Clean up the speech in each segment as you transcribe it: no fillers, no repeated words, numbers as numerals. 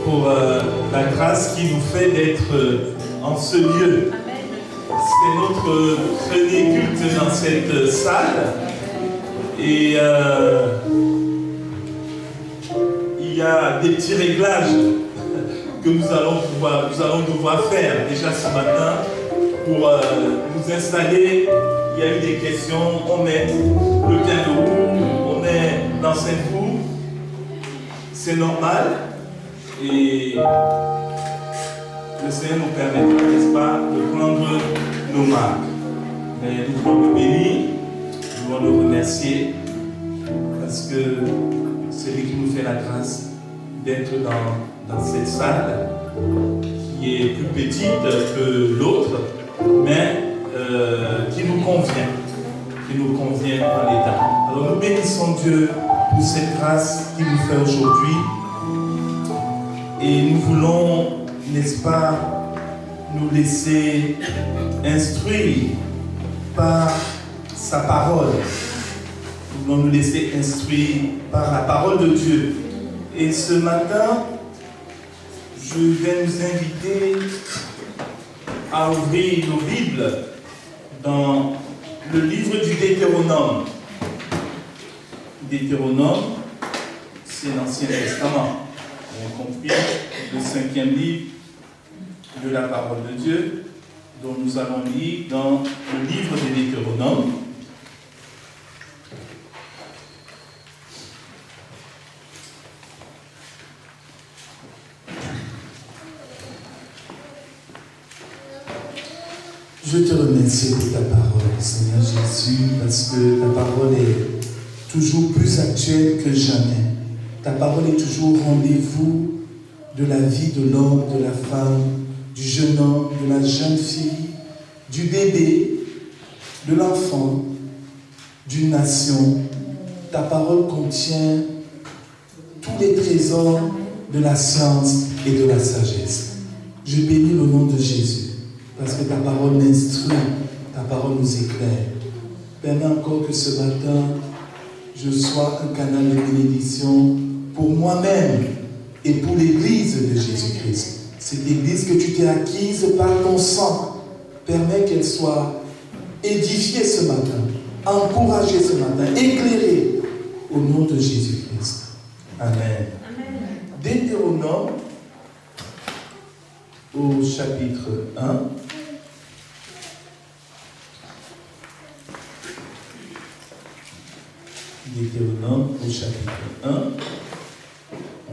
pour la grâce qui nous fait d'être en ce lieu. C'est notre premier culte dans cette salle. Et il y a des petits réglages que nous allons devoir faire déjà ce matin pour nous installer. Il y a eu des questions, on met le piano où, on met l'enceinte où, c'est normal et le Seigneur nous permettra, n'est-ce pas, de prendre nos marques. Mais nous voulons le bénir, nous voulons le remercier parce que c'est lui qui nous fait la grâce d'être dans cette salle qui est plus petite que l'autre, mais qui nous convient en l'état. Alors nous bénissons Dieu pour cette grâce qu'il nous fait aujourd'hui et nous voulons, n'est-ce pas, nous laisser instruire par sa parole. Nous voulons nous laisser instruire par la parole de Dieu. Et ce matin, je vais nous inviter à ouvrir nos Bibles dans le livre du Deutéronome. Deutéronome, c'est l'Ancien Testament. On a compris le 5e livre de la parole de Dieu, dont nous allons lire dans le livre de Deutéronome. Je te remercie pour ta parole, Seigneur Jésus, parce que ta parole est toujours plus actuelle que jamais. Ta parole est toujours au rendez-vous de la vie de l'homme, de la femme, du jeune homme, de la jeune fille, du bébé, de l'enfant, d'une nation. Ta parole contient tous les trésors de la science et de la sagesse. Je bénis le nom de Jésus. Parce que ta parole m'instruit, ta parole nous éclaire. Permets encore que ce matin, je sois un canal de bénédiction pour moi-même et pour l'Église de Jésus-Christ. Cette Église que tu t'es acquise par ton sang, permets qu'elle soit édifiée ce matin, encouragée ce matin, éclairée au nom de Jésus-Christ. Amen. Amen. Deutéronome au chapitre 1. Deutéronome au chapitre 1.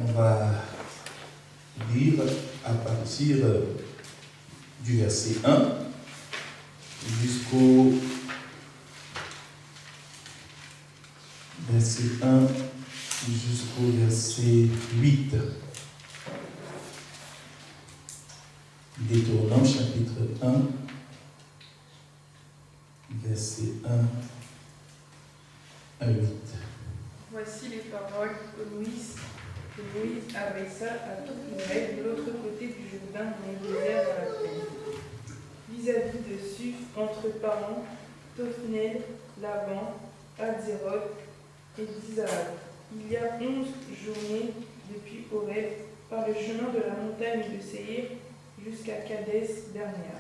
On va lire à partir du verset 1 jusqu'au verset 1 jusqu'au verset 8. Deutéronome chapitre 1, verset 1 à 8. Voici les paroles que Moïse adressa à tout Israël de l'autre côté du Jourdain dans le désert dans la plaine. Vis-à-vis de Suf, entre Paran, Tophnél, Laban, Hatzéroth et Dizahab. Il y a 11 journées depuis Horeb, par le chemin de la montagne de Séhir jusqu'à Kadès Barnéa.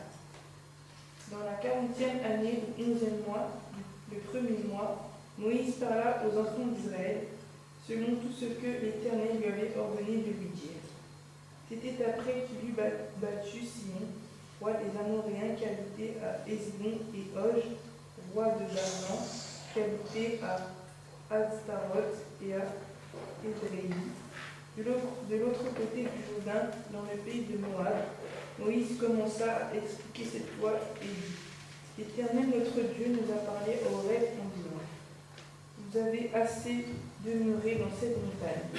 Dans la 40e année du 11e mois, le premier mois, Moïse parla aux enfants d'Israël, selon tout ce que l'Éternel lui avait ordonné de lui dire. C'était après qu'il eut battu Sihon, roi des Amoréens, qui habitait à Hésbon, et Og, roi de Basan, qui habitait à Ashtaroth et à Édréi. De l'autre côté du Jourdain, dans le pays de Moab, Moïse commença à expliquer cette loi et dit : L'Éternel notre Dieu nous a parlé au Horeb en disant : Vous avez assez demeuré dans cette montagne.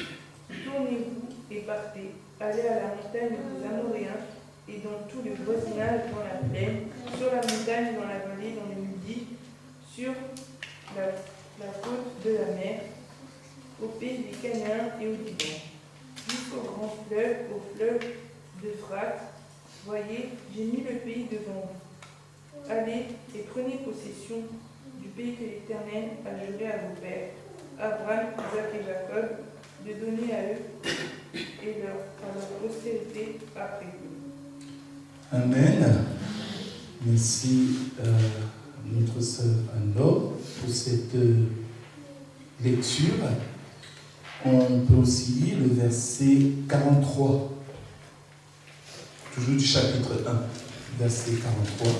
Tournez-vous et partez. Allez à la montagne des Amoréens et dans tout le voisinage dans la plaine, sur la montagne, dans la vallée, dans le midi, sur la côte de la mer, au pays des Cananéens et au Liban, jusqu'au grand fleuve, au fleuve d'Euphrate. Voyez, j'ai mis le pays devant vous. Allez et prenez possession du pays que l'Éternel a juré à vos pères, Abraham, Isaac et Jacob, de donner à eux et à leurs postérité après eux. Amen. Merci notre sœur Anne-Laure pour cette lecture. On peut aussi lire le verset 43, toujours du chapitre 1, verset 43.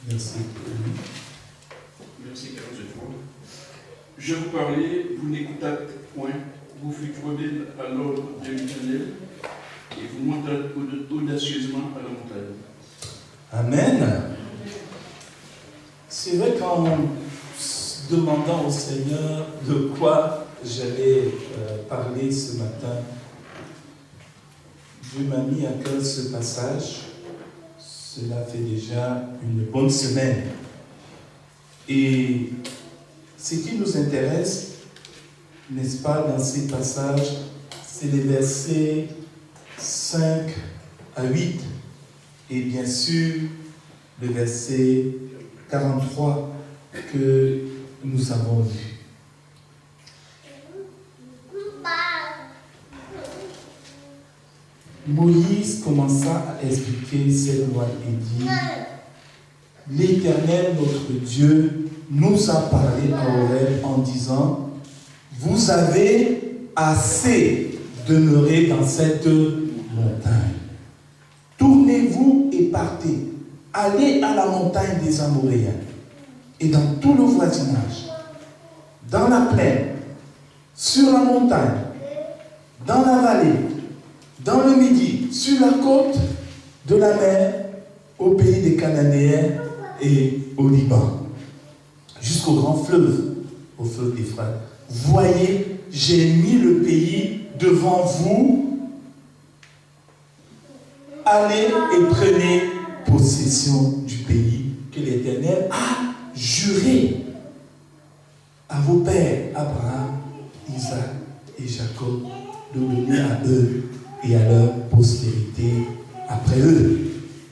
Verset 1. Verset 43. Je vous parlais, vous n'écoutâtes point, vous fûtes rebelles à l'ordre de l'Éternel, et vous montâtes audacieusement à la montagne. Amen. C'est vrai qu'en demandant au Seigneur de quoi j'allais parler ce matin, Dieu m'a mis à cœur ce passage. Cela fait déjà une bonne semaine. Et ce qui nous intéresse, n'est-ce pas, dans ces passages, c'est les versets 5 à 8. Et bien sûr, le verset 43 que nous avons lu. Moïse commença à expliquer ces lois et dit: l'Éternel, notre Dieu, nous a parlé à Horeb en disant: vous avez assez demeuré dans cette montagne. Tournez-vous et partez. Allez à la montagne des Amoréens et dans tout le voisinage, dans la plaine, sur la montagne, dans la vallée, dans le midi, sur la côte de la mer, au pays des Cananéens et au Liban, jusqu'au grand fleuve, au fleuve d'Euphrate. Voyez, j'ai mis le pays devant vous. Allez et prenez possession du pays que l'Éternel a juré à vos pères, Abraham, Isaac et Jacob, de donner à eux et à leur postérité après eux.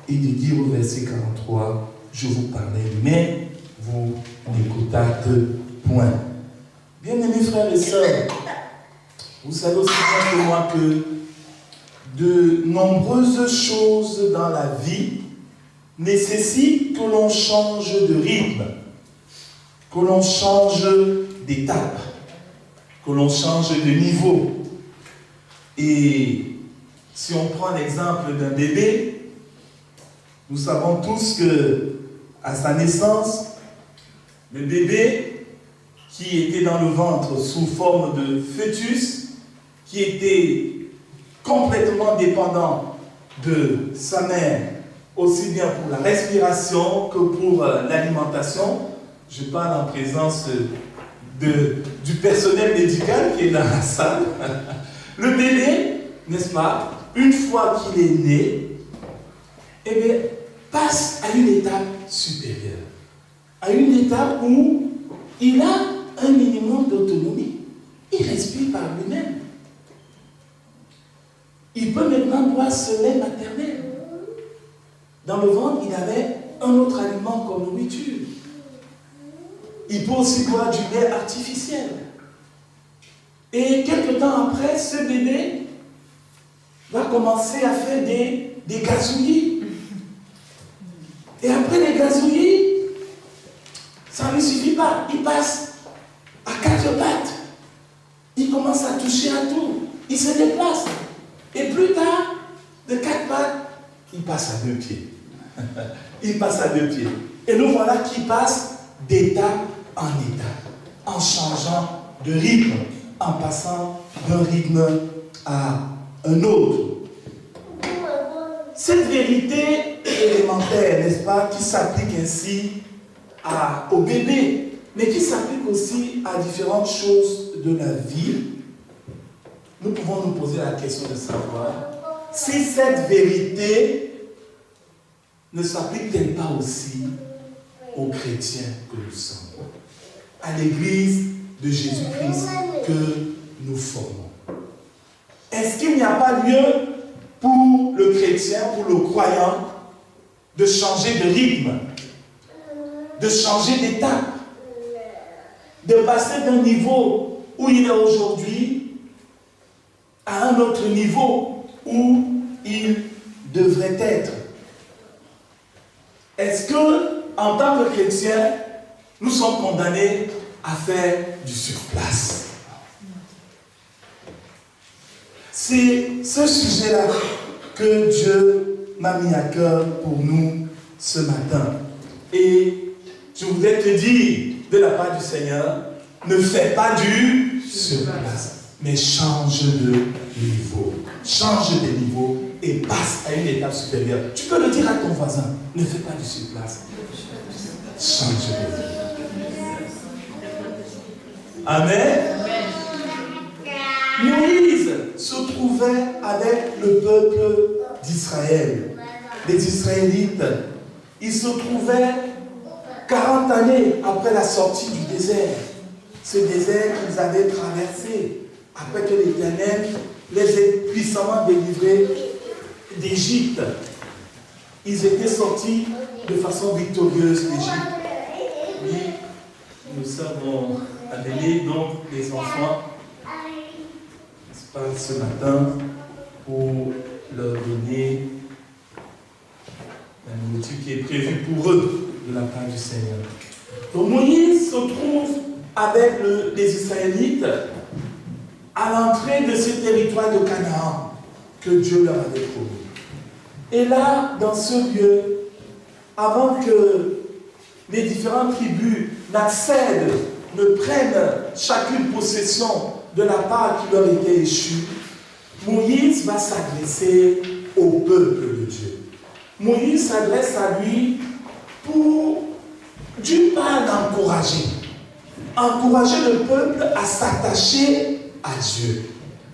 Et de dire au verset 43, je vous parlais, mais vous n'écoutâtes point. Bien-aimés frères et sœurs, vous savez aussi bien que moi que de nombreuses choses dans la vie nécessitent que l'on change de rythme, que l'on change d'étape, que l'on change de niveau. Et si on prend l'exemple d'un bébé, nous savons tous que à sa naissance, le bébé qui était dans le ventre sous forme de fœtus, qui était complètement dépendant de sa mère, aussi bien pour la respiration que pour l'alimentation. Je parle en présence du personnel médical qui est dans la salle. Le bébé, n'est-ce pas, une fois qu'il est né, eh bien, passe à une étape supérieure. À une étape où il a un minimum d'autonomie. Il respire par lui-même. Il peut maintenant boire ce lait maternel. Dans le ventre, il avait un autre aliment comme nourriture. Il peut aussi boire du lait artificiel. Et quelque temps après, ce bébé va commencer à faire des gazouillis. Et après les gazouillis, ça ne lui suffit pas. Il passe à 4 pattes. Il commence à toucher à tout. Il se déplace. Et plus tard, de 4 pattes, il passe à 2 pieds. Il passe à 2 pieds. Et nous voilà qui passe d'étape en étape, en changeant de rythme, en passant d'un rythme à un autre. Cette vérité élémentaire, n'est-ce pas, qui s'applique ainsi au bébé, mais qui s'applique aussi à différentes choses de la vie, nous pouvons nous poser la question de savoir si cette vérité ne s'applique-t-elle pas aussi aux chrétiens que nous sommes, à l'Église de Jésus-Christ que nous formons. Est-ce qu'il n'y a pas lieu pour le chrétien, pour le croyant, de changer de rythme, de changer d'étape, de passer d'un niveau où il est aujourd'hui à un autre niveau où il devrait être. Est-ce que, en tant que chrétiens, nous sommes condamnés à faire du surplace? C'est ce sujet-là que Dieu m'a mis à cœur pour nous ce matin. Et je voudrais te dire, de la part du Seigneur, ne fais pas du surplace, mais change de niveau. Change de niveau et passe à une étape supérieure. Tu peux le dire à ton voisin, ne fais pas du surplace. Change de niveau. Amen. Moïse se trouvait avec le peuple d'Israël. Les Israélites, ils se trouvaient 40 années après la sortie du désert. Ce désert qu'ils avaient traversé après que l'Éternel les ait puissamment délivrés d'Égypte. Ils étaient sortis de façon victorieuse d'Égypte. Oui, nous sommes amenés donc les enfants, n'est-ce pas, ce matin pour leur donner la nourriture qui est prévue pour eux de la part du Seigneur. Donc Moïse se trouve avec les Israélites à l'entrée de ce territoire de Canaan que Dieu leur avait promis. Et là, dans ce lieu, avant que les différentes tribus n'accèdent, ne prennent chacune possession de la part qui leur était échue, Moïse va s'adresser au peuple de Dieu. Moïse s'adresse à lui pour, d'une part, l'encourager. Encourager le peuple à s'attacher à Dieu.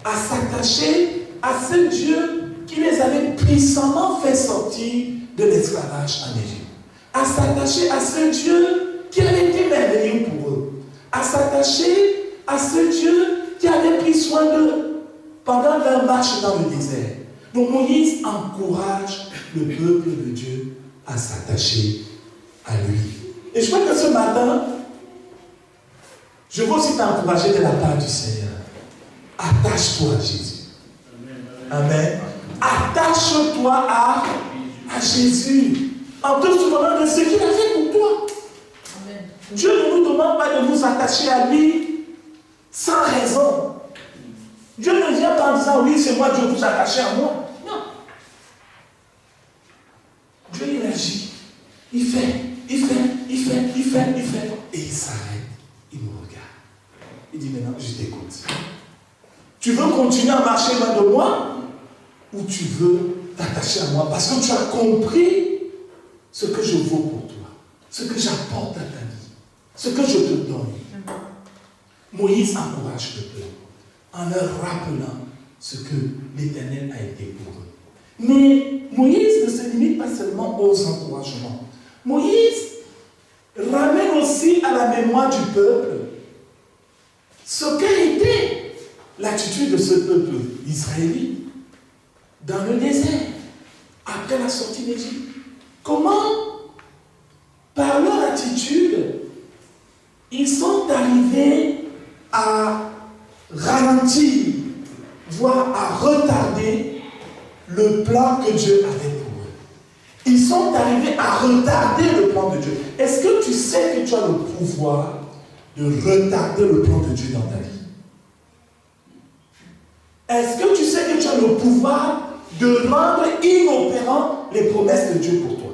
À s'attacher à ce Dieu qui les avait puissamment fait sortir de l'esclavage en Égypte. À s'attacher à ce Dieu qui avait été merveilleux pour eux. À s'attacher à ce Dieu qui avait pris soin d'eux pendant leur marche dans le désert. Donc Moïse encourage le peuple de Dieu à s'attacher à lui. Et je crois que ce matin, je veux aussi t'encourager de la part du Seigneur. Attache-toi à Jésus. Amen. Attache-toi à Jésus. En te souvenant de ce qu'il a fait pour toi. Amen. Dieu ne nous demande pas de nous attacher à lui sans raison. Dieu ne vient pas en disant, oui, c'est moi, Dieu vous attachez à moi. Non. Dieu, il agit. Il fait. Et il s'arrête. Il me regarde. Il dit, maintenant, je t'écoute. Tu veux continuer à marcher loin de moi ou tu veux t'attacher à moi parce que tu as compris ce que je vaux pour toi, ce que j'apporte à ta vie, ce que je te donne. Moïse encourage le peuple en leur rappelant ce que l'Éternel a été pour eux. Mais Moïse ne se limite pas seulement aux encouragements. Moïse ramène aussi à la mémoire du peuple ce qu'a été l'attitude de ce peuple israélite dans le désert, après la sortie d'Égypte. Comment, par leur attitude, ils sont arrivés à ralentir, voire à retarder le plan que Dieu avait pour eux. Ils sont arrivés à retarder le plan de Dieu. Est-ce que tu sais que tu as le pouvoir de retarder le plan de Dieu dans ta vie? Est-ce que tu sais que tu as le pouvoir de rendre inopérants les promesses de Dieu pour toi?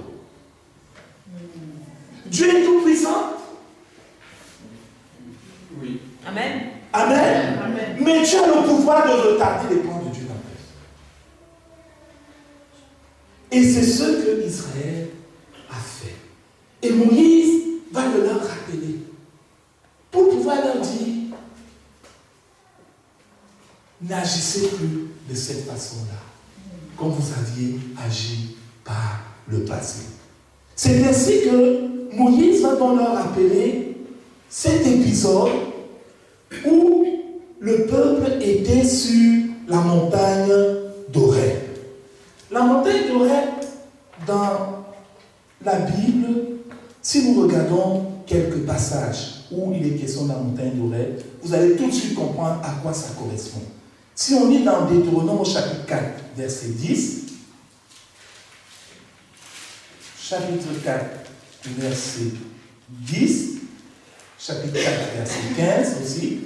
Dieu est tout puissant. Oui. Amen. Amen. Amen. Mais tu as le pouvoir de retarder les plans de Dieu dans ta vie. Et c'est ce que Israël a fait. Et Moïse va le leur rappeler pour pouvoir leur dire, n'agissez plus de cette façon-là, comme vous aviez agi par le passé. C'est ainsi que Moïse va donc leur rappeler cet épisode où le peuple était sur la montagne d'Horeb. La montagne d'Horeb, dans la Bible, si nous regardons quelques passages où il est question de la montagne d'Horeb, vous allez tout de suite comprendre à quoi ça correspond. Si on lit dans Deutéronome au chapitre 4, verset 10, chapitre 4, verset 10, chapitre 4, verset 15 aussi,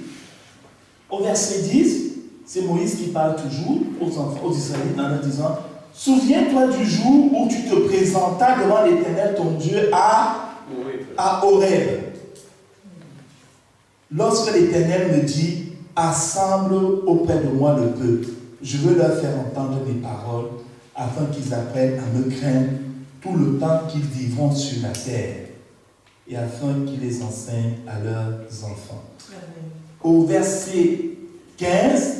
au verset 10, c'est Moïse qui parle toujours aux enfants, aux Israélites, en leur disant: souviens-toi du jour où tu te présentas devant l'Éternel ton Dieu à Horeb. Lorsque l'Éternel me dit: assemble auprès de moi le peuple, je veux leur faire entendre mes paroles, afin qu'ils apprennent à me craindre tout le temps qu'ils vivront sur la terre, et afin qu'ils les enseignent à leurs enfants. Au verset 15,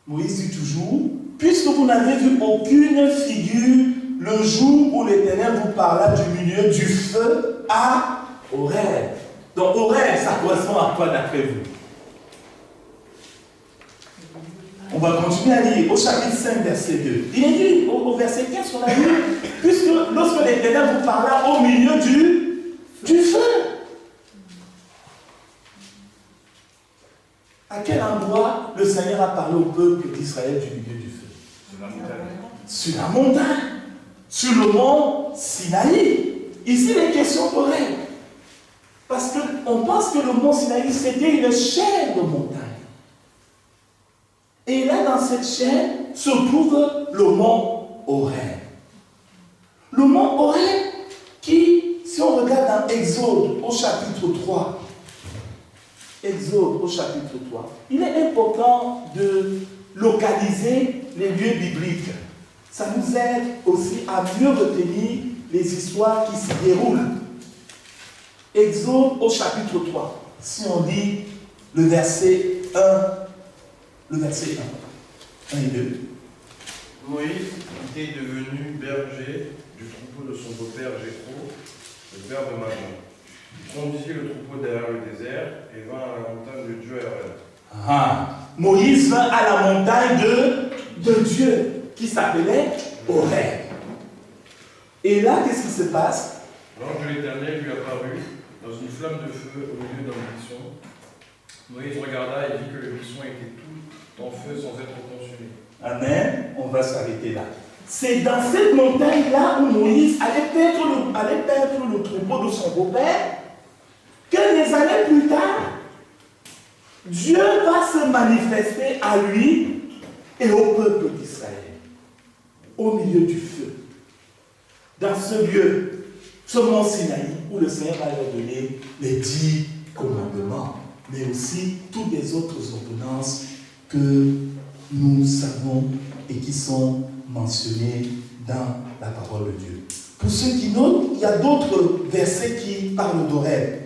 Moïse dit toujours: puisque vous n'avez vu aucune figure le jour où l'Éternel vous parla du milieu du feu à Horeb. Donc Horeb, ça correspond à quoi d'après vous? On va continuer à lire au chapitre 5, verset 2. Il est dit au verset 15 qu'on a lu: puisque lorsque l'Éternel vous parla au milieu du feu. À quel endroit le Seigneur a parlé au peuple d'Israël du milieu du feu? Sur la montagne. Sur la montagne, sur le mont Sinaï. Ici, il est question d'Horeb. Parce qu'on pense que le mont Sinaï, c'était une chaîne de montagne. Et là, dans cette chaîne, se trouve le mont Horeb. Le mont Horeb qui, si on regarde dans Exode au chapitre 3, Exode au chapitre 3, il est important de localiser les lieux bibliques. Ça nous aide aussi à mieux retenir les histoires qui s'y déroulent. Exode au chapitre 3, si on lit le verset 1, le verset 1 et 2. Moïse était devenu berger du troupeau de son beau-père Jéthro, le père de Madian. Il conduisit le troupeau derrière le désert et vint à la montagne de Dieu à Horeb. Moïse vint à la montagne de Dieu, qui s'appelait Horeb. Et là, qu'est-ce qui se passe? L'ange de l'Éternel lui apparut dans une flamme de feu au milieu d'un buisson. Moïse regarda et vit que le buisson était tout en feu sans être consumé. Amen. On va s'arrêter là. C'est dans cette montagne-là où Moïse allait perdre le troupeau de son beau-père, que des années plus tard, Dieu va se manifester à lui et au peuple d'Israël, au milieu du feu. Dans ce lieu, ce mont Sinaï, où le Seigneur va leur donner les 10 commandements, mais aussi toutes les autres ordonnances que nous savons et qui sont mentionnées dans la parole de Dieu. Pour ceux qui notent, il y a d'autres versets qui parlent d'Horeb.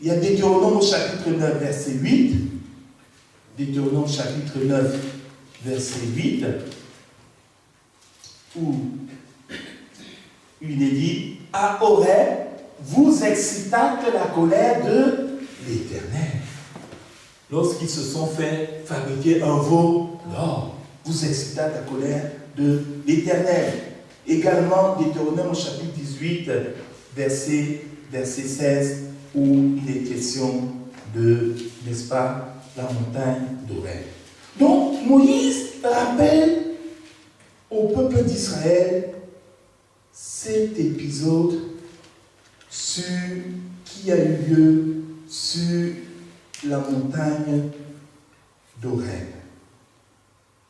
Il y a Deutéronome au chapitre 9, verset 8. Deutéronome chapitre 9, verset 8, où il est dit: à Horeb, vous excitâtes la colère de l'Éternel. Lorsqu'ils se sont fait fabriquer un veau d'or, vous excitâtes la colère de l'Éternel. Également, Deutéronome au chapitre 18, verset 16, où il est question de, n'est-ce pas, la montagne d'Horeb. Donc, Moïse rappelle au peuple d'Israël cet épisode qui a eu lieu sur la montagne d'Horeb.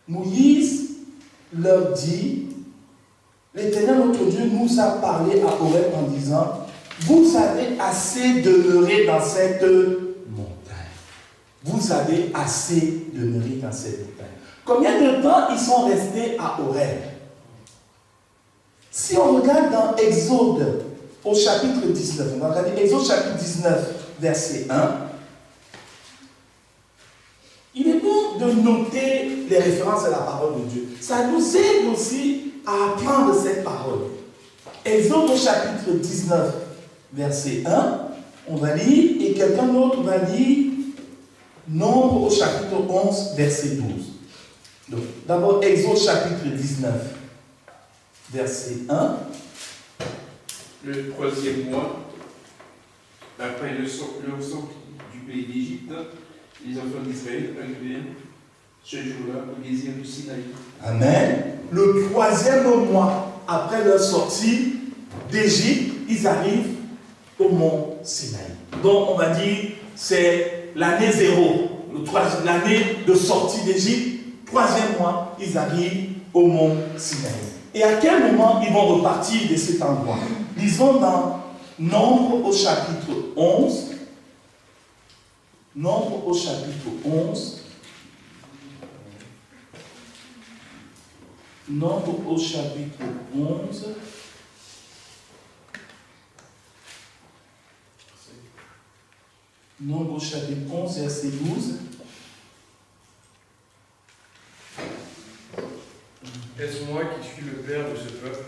Moïse leur dit: l'Éternel notre Dieu nous a parlé à Horeb en disant: vous avez assez demeuré dans cette montagne. Vous avez assez demeuré dans cette montagne. Combien de temps ils sont restés à Horeb? Si on regarde dans Exode au chapitre 19, on va regarder Exode chapitre 19, verset 1. Il est bon de noter les références à la parole de Dieu. Ça nous aide aussi à apprendre cette parole. Exode au chapitre 19, verset 1, on va lire, et quelqu'un d'autre va lire Nombre au chapitre 11, verset 12. Donc, d'abord, Exode chapitre 19, verset 1. Le troisième mois, Après le sortie du pays d'Égypte, les enfants d'Israël arrivèrent ce jour-là au désert du Sinaï. Amen. Le 3e mois après leur sortie d'Égypte, ils arrivent au mont Sinaï. Donc on va dire c'est l'année 0, l'année de sortie d'Égypte, 3e mois, ils arrivent au mont Sinaï. Et à quel moment ils vont repartir de cet endroit? Lisons dans Nombre au chapitre 11. Nombre au chapitre 11. Nombre au chapitre 11. Nombre au chapitre 11, verset 12. Est-ce moi qui suis le père de ce peuple?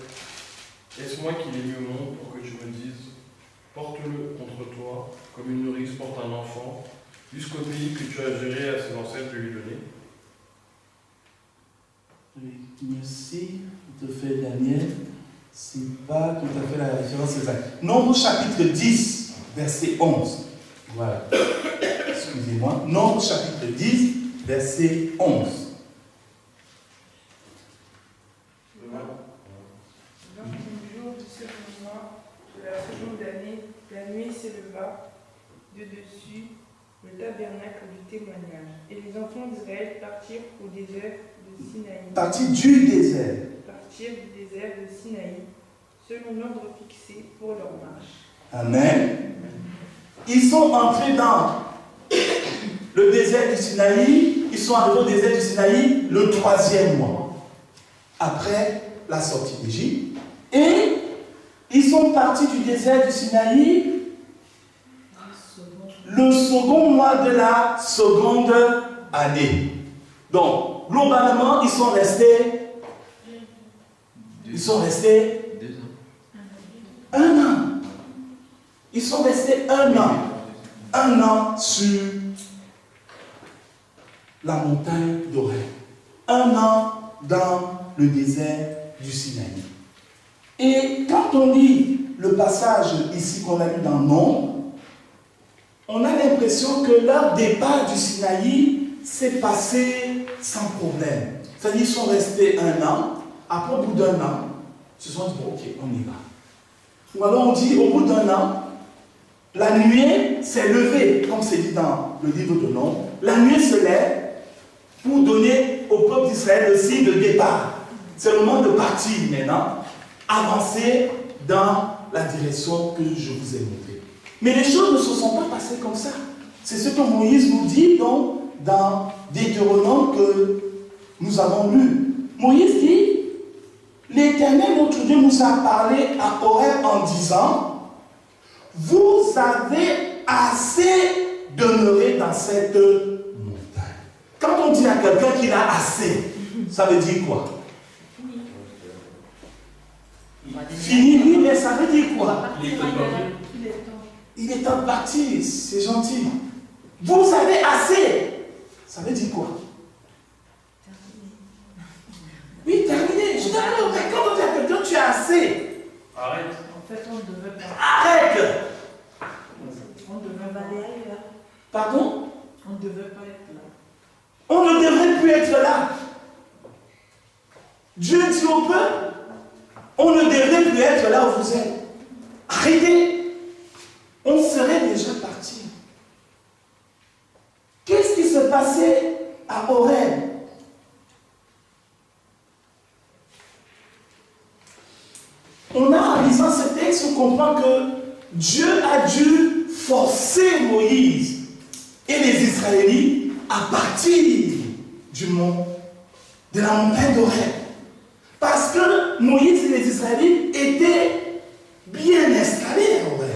Est-ce moi qui l'ai mis au monde pour que tu me dises, porte-le contre toi, comme une nourrice porte un enfant, jusqu'au pays que tu as juré à ses ancêtres de lui donner? Oui, merci de faire Daniel. C'est pas tout à fait la référence exacte. Nombre chapitre 10, verset 11. Voilà. Excusez-moi. Nombre chapitre 10, verset 11. La seconde année, la nuit s'éleva de dessus le tabernacle du témoignage. Et les enfants d'Israël partirent au désert de Sinaï. Partir du désert. Partirent du désert de Sinaï, selon l'ordre fixé pour leur marche. Amen. Ils sont entrés dans le désert du Sinaï. Ils sont arrivés au désert du Sinaï le 3e mois, après la sortie d'Égypte. Et ils sont partis du désert du Sinaï le second mois de la seconde année. Donc, globalement, ils sont restés 1 an. Ils sont restés 1 an. 1 an sur la montagne d'Horeb. 1 an dans le désert du Sinaï. Et quand on lit le passage ici qu'on a lu dans Nombre, on a l'impression que leur départ du Sinaï s'est passé sans problème. C'est-à-dire qu'ils sont restés 1 an. Après, au bout d'1 an, ils se sont dit, bon, ok, on y va. Ou alors on dit, au bout d'1 an, la nuée s'est levée, comme c'est dit dans le livre de Nombre. La nuée se lève pour donner au peuple d'Israël le signe de départ. C'est le moment de partir maintenant, avancer dans la direction que je vous ai montrée. Mais les choses ne se sont pas passées comme ça. C'est ce que Moïse nous dit donc, dans Deutéronome que nous avons lu. Moïse dit, l'Éternel notre Dieu nous a parlé à Horeb en disant, vous avez assez demeuré dans cette montagne. Quand on dit à quelqu'un qu'il a assez, ça veut dire quoi? Fini, oui, mais ça veut dire quoi? Il est temps de partir, c'est gentil. Vous avez assez. Ça veut dire quoi? Oui, terminé. Je suis d'accord, mais quand on dit à quelqu'un tu as assez. Arrête. En fait, on ne devait pas. Arrête. On devait pas aller là. Pardon? On ne devait pas être là. On ne devrait plus être là. Dieu dit au peuple, on ne devrait plus être là où vous êtes. Arrêtez. On serait déjà parti. Qu'est-ce qui se passait à Horeb? On a, en lisant ce texte, on comprend que Dieu a dû forcer Moïse et les Israélites à partir du mont, de la montagne d'Horeb. Parce que Moïse et les Israélites étaient bien installés à Horeb.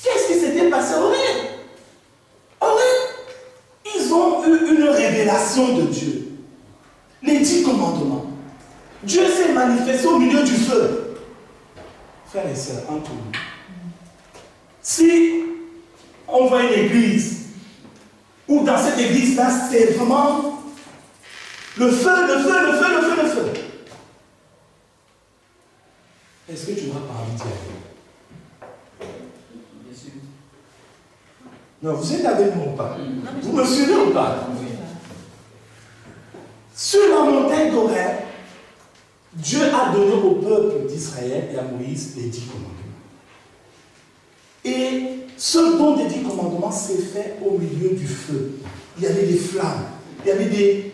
Qu'est-ce qui s'était passé à Horeb? Horeb, ils ont eu une révélation de Dieu. Les 10 commandements. Dieu s'est manifesté au milieu du feu. Frères et sœurs, entre nous. Si on voit une église, où dans cette église-là, c'est vraiment le feu, le feu, le feu, le feu, le feu. Est-ce que tu n'auras pas envie d'y aller? Non, vous êtes avec moi ou pas? Vous me suivez ou pas? Sur la montagne d'Horeb, Dieu a donné au peuple d'Israël et à Moïse les 10 commandements. Et ce don des 10 commandements s'est fait au milieu du feu. Il y avait des flammes, il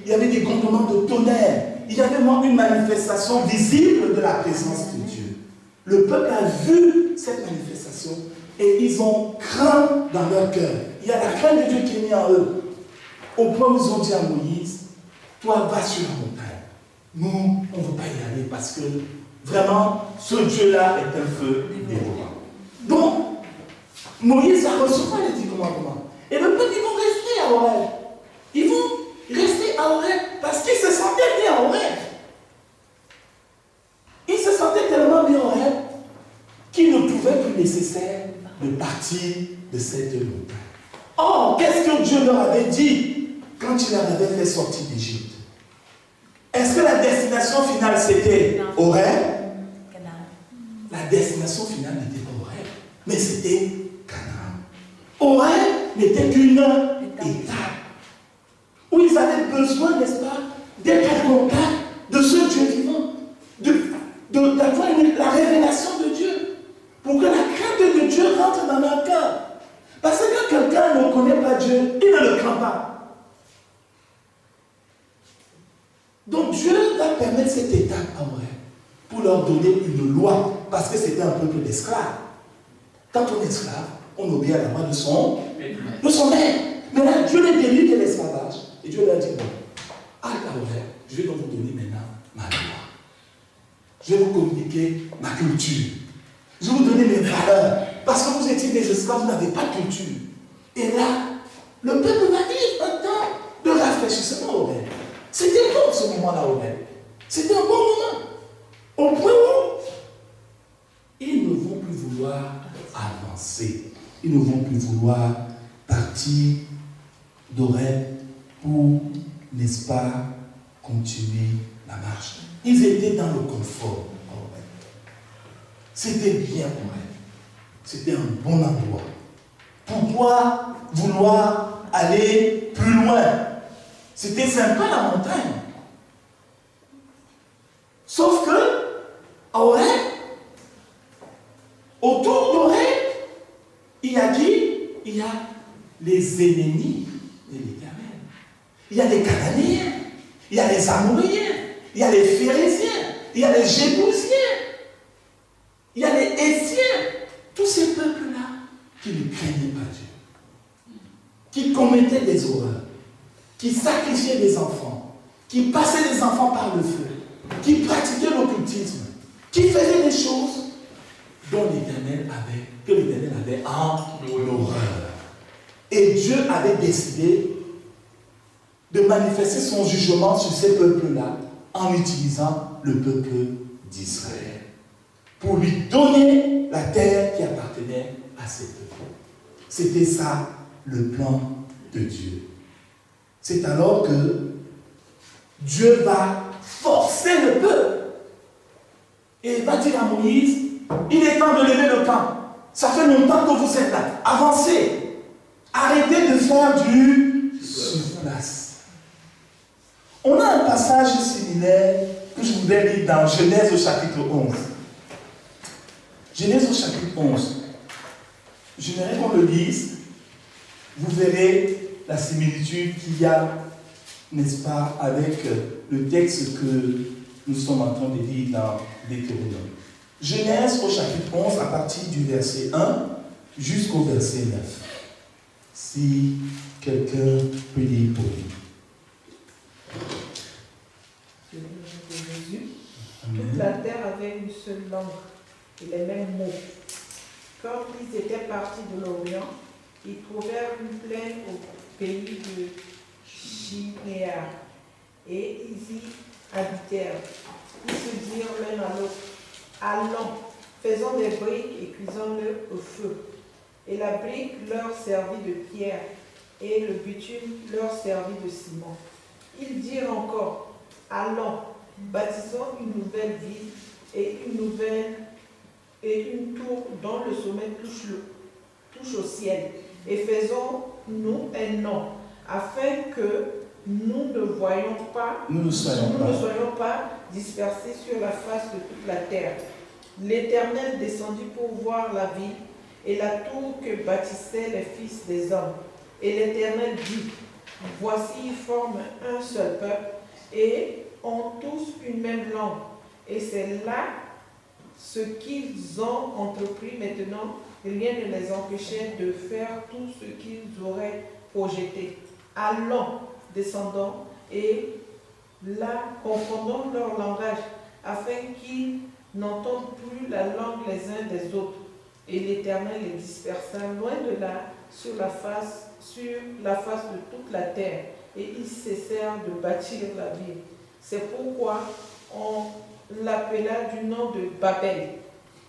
y avait des grondements de tonnerre, il y avait vraiment une manifestation visible de la présence de Dieu. Le peuple a vu cette manifestation et ils ont craint dans leur cœur. Il y a la crainte de Dieu qui est mise en eux. Au point où ils ont dit à Moïse, toi, va sur la montagne. Nous, on ne veut pas y aller parce que vraiment, ce Dieu-là est un feu dévorant. Donc, Moïse a reçu les 10 commandements. Et le peuple, ils vont rester à Horeb. Ils vont rester à Horeb parce qu'ils se sentaient bien à Horeb. Ils se sentaient tellement bien à Horeb qu'ils ne pouvaient plus nécessaire de partir de cette montagne. Or, qu'est-ce que Dieu leur avait dit quand il leur avait fait sortir d'Égypte? Est-ce que la destination finale c'était Horeb? La destination finale n'était pas Horeb, mais c'était Canaan. Horeb n'était qu'une étape où ils avaient besoin, n'est-ce pas, d'être en contact de ce Dieu vivant, d'avoir la révélation de Dieu, pour que la crainte de Dieu rentre dans leur cœur. Parce que quand quelqu'un ne connaît pas Dieu, il ne le craint pas. Donc Dieu va permettre cette étape à Horeb pour leur donner une loi, parce que c'était un peuple d'esclaves. Quand on est esclave, on obéit à la loi de son maître. Mais là, Dieu les délivre de l'esclavage. Et Dieu leur dit, bon, à Horeb, je vais donc vous donner maintenant ma loi. Je vais vous communiquer ma culture. Je vais vous donner mes valeurs. Parce que vous étiez des esclaves, vous n'avez pas de culture. Et là, le peuple va dire un temps de rafraîchissement au Horeb. C'était bon ce moment-là au Horeb. C'était un bon moment. Au point où ils ne vont plus vouloir avancer. Ils ne vont plus vouloir partir d'Horeb pour, n'est-ce pas, continuer la marche. Ils étaient dans le confort à Horeb. C'était bien pour eux. C'était un bon endroit. Pourquoi vouloir aller plus loin? C'était sympa la montagne. Sauf que, à Horeb, autour d'Horeb, il y a qui? Il y a les ennemis de l'Éternel. Il y a les Cananéens, il y a les Amoréens, il y a les Phérésiens, il y a les Jébusiens, il y a les Hésiens. Tous ces peuples-là qui ne craignaient pas Dieu, qui commettaient des horreurs, qui sacrifiaient des enfants, qui passaient les enfants par le feu, qui pratiquaient l'occultisme, qui faisaient des choses dont l'Éternel avait en horreur. Et Dieu avait décidé de manifester son jugement sur ces peuples-là en utilisant le peuple d'Israël pour lui donner la terre qui appartenait à ces peuples. C'était ça le plan de Dieu. C'est alors que Dieu va forcer le peuple et il va dire à Moïse, il est temps de lever le camp. Ça fait longtemps que vous êtes là. Avancez. Arrêtez de faire du sur-place. On a un passage similaire que je voudrais lire dans Genèse au chapitre 11. Genèse au chapitre 11. J'aimerais qu'on le lise. Vous verrez la similitude qu'il y a, n'est-ce pas, avec le texte que nous sommes en train de lire dans Deutéronome. Genèse au chapitre 11, à partir du verset 1 jusqu'au verset 9. Si quelqu'un peut lire pour lui. Toute la terre avait une seule langue et les mêmes mots. Quand ils étaient partis de l'Orient, ils trouvèrent une plaine au pays de Shinéar et ils y habitèrent. Ils se dirent l'un à l'autre, allons, faisons des briques et cuisons-le au feu. Et la brique leur servit de pierre et le bitume leur servit de ciment. Ils dirent encore, allons, bâtissons une nouvelle ville et une tour dont le sommet touche au ciel. et faisons-nous un nom, afin que nous ne soyons pas dispersés sur la face de toute la terre. L'Éternel descendit pour voir la ville et la tour que bâtissaient les fils des hommes. Et l'Éternel dit, voici, ils forment un seul peuple et ont tous une même langue. Et c'est là ce qu'ils ont entrepris maintenant. Rien ne les empêchait de faire tout ce qu'ils auraient projeté. Allons, descendons, et là, confondons leur langage, afin qu'ils n'entendent plus la langue les uns des autres. Et l'Éternel les dispersa loin de là, sur la face de toute la terre, et ils cessèrent de bâtir la ville. C'est pourquoi on l'appela du nom de Babel,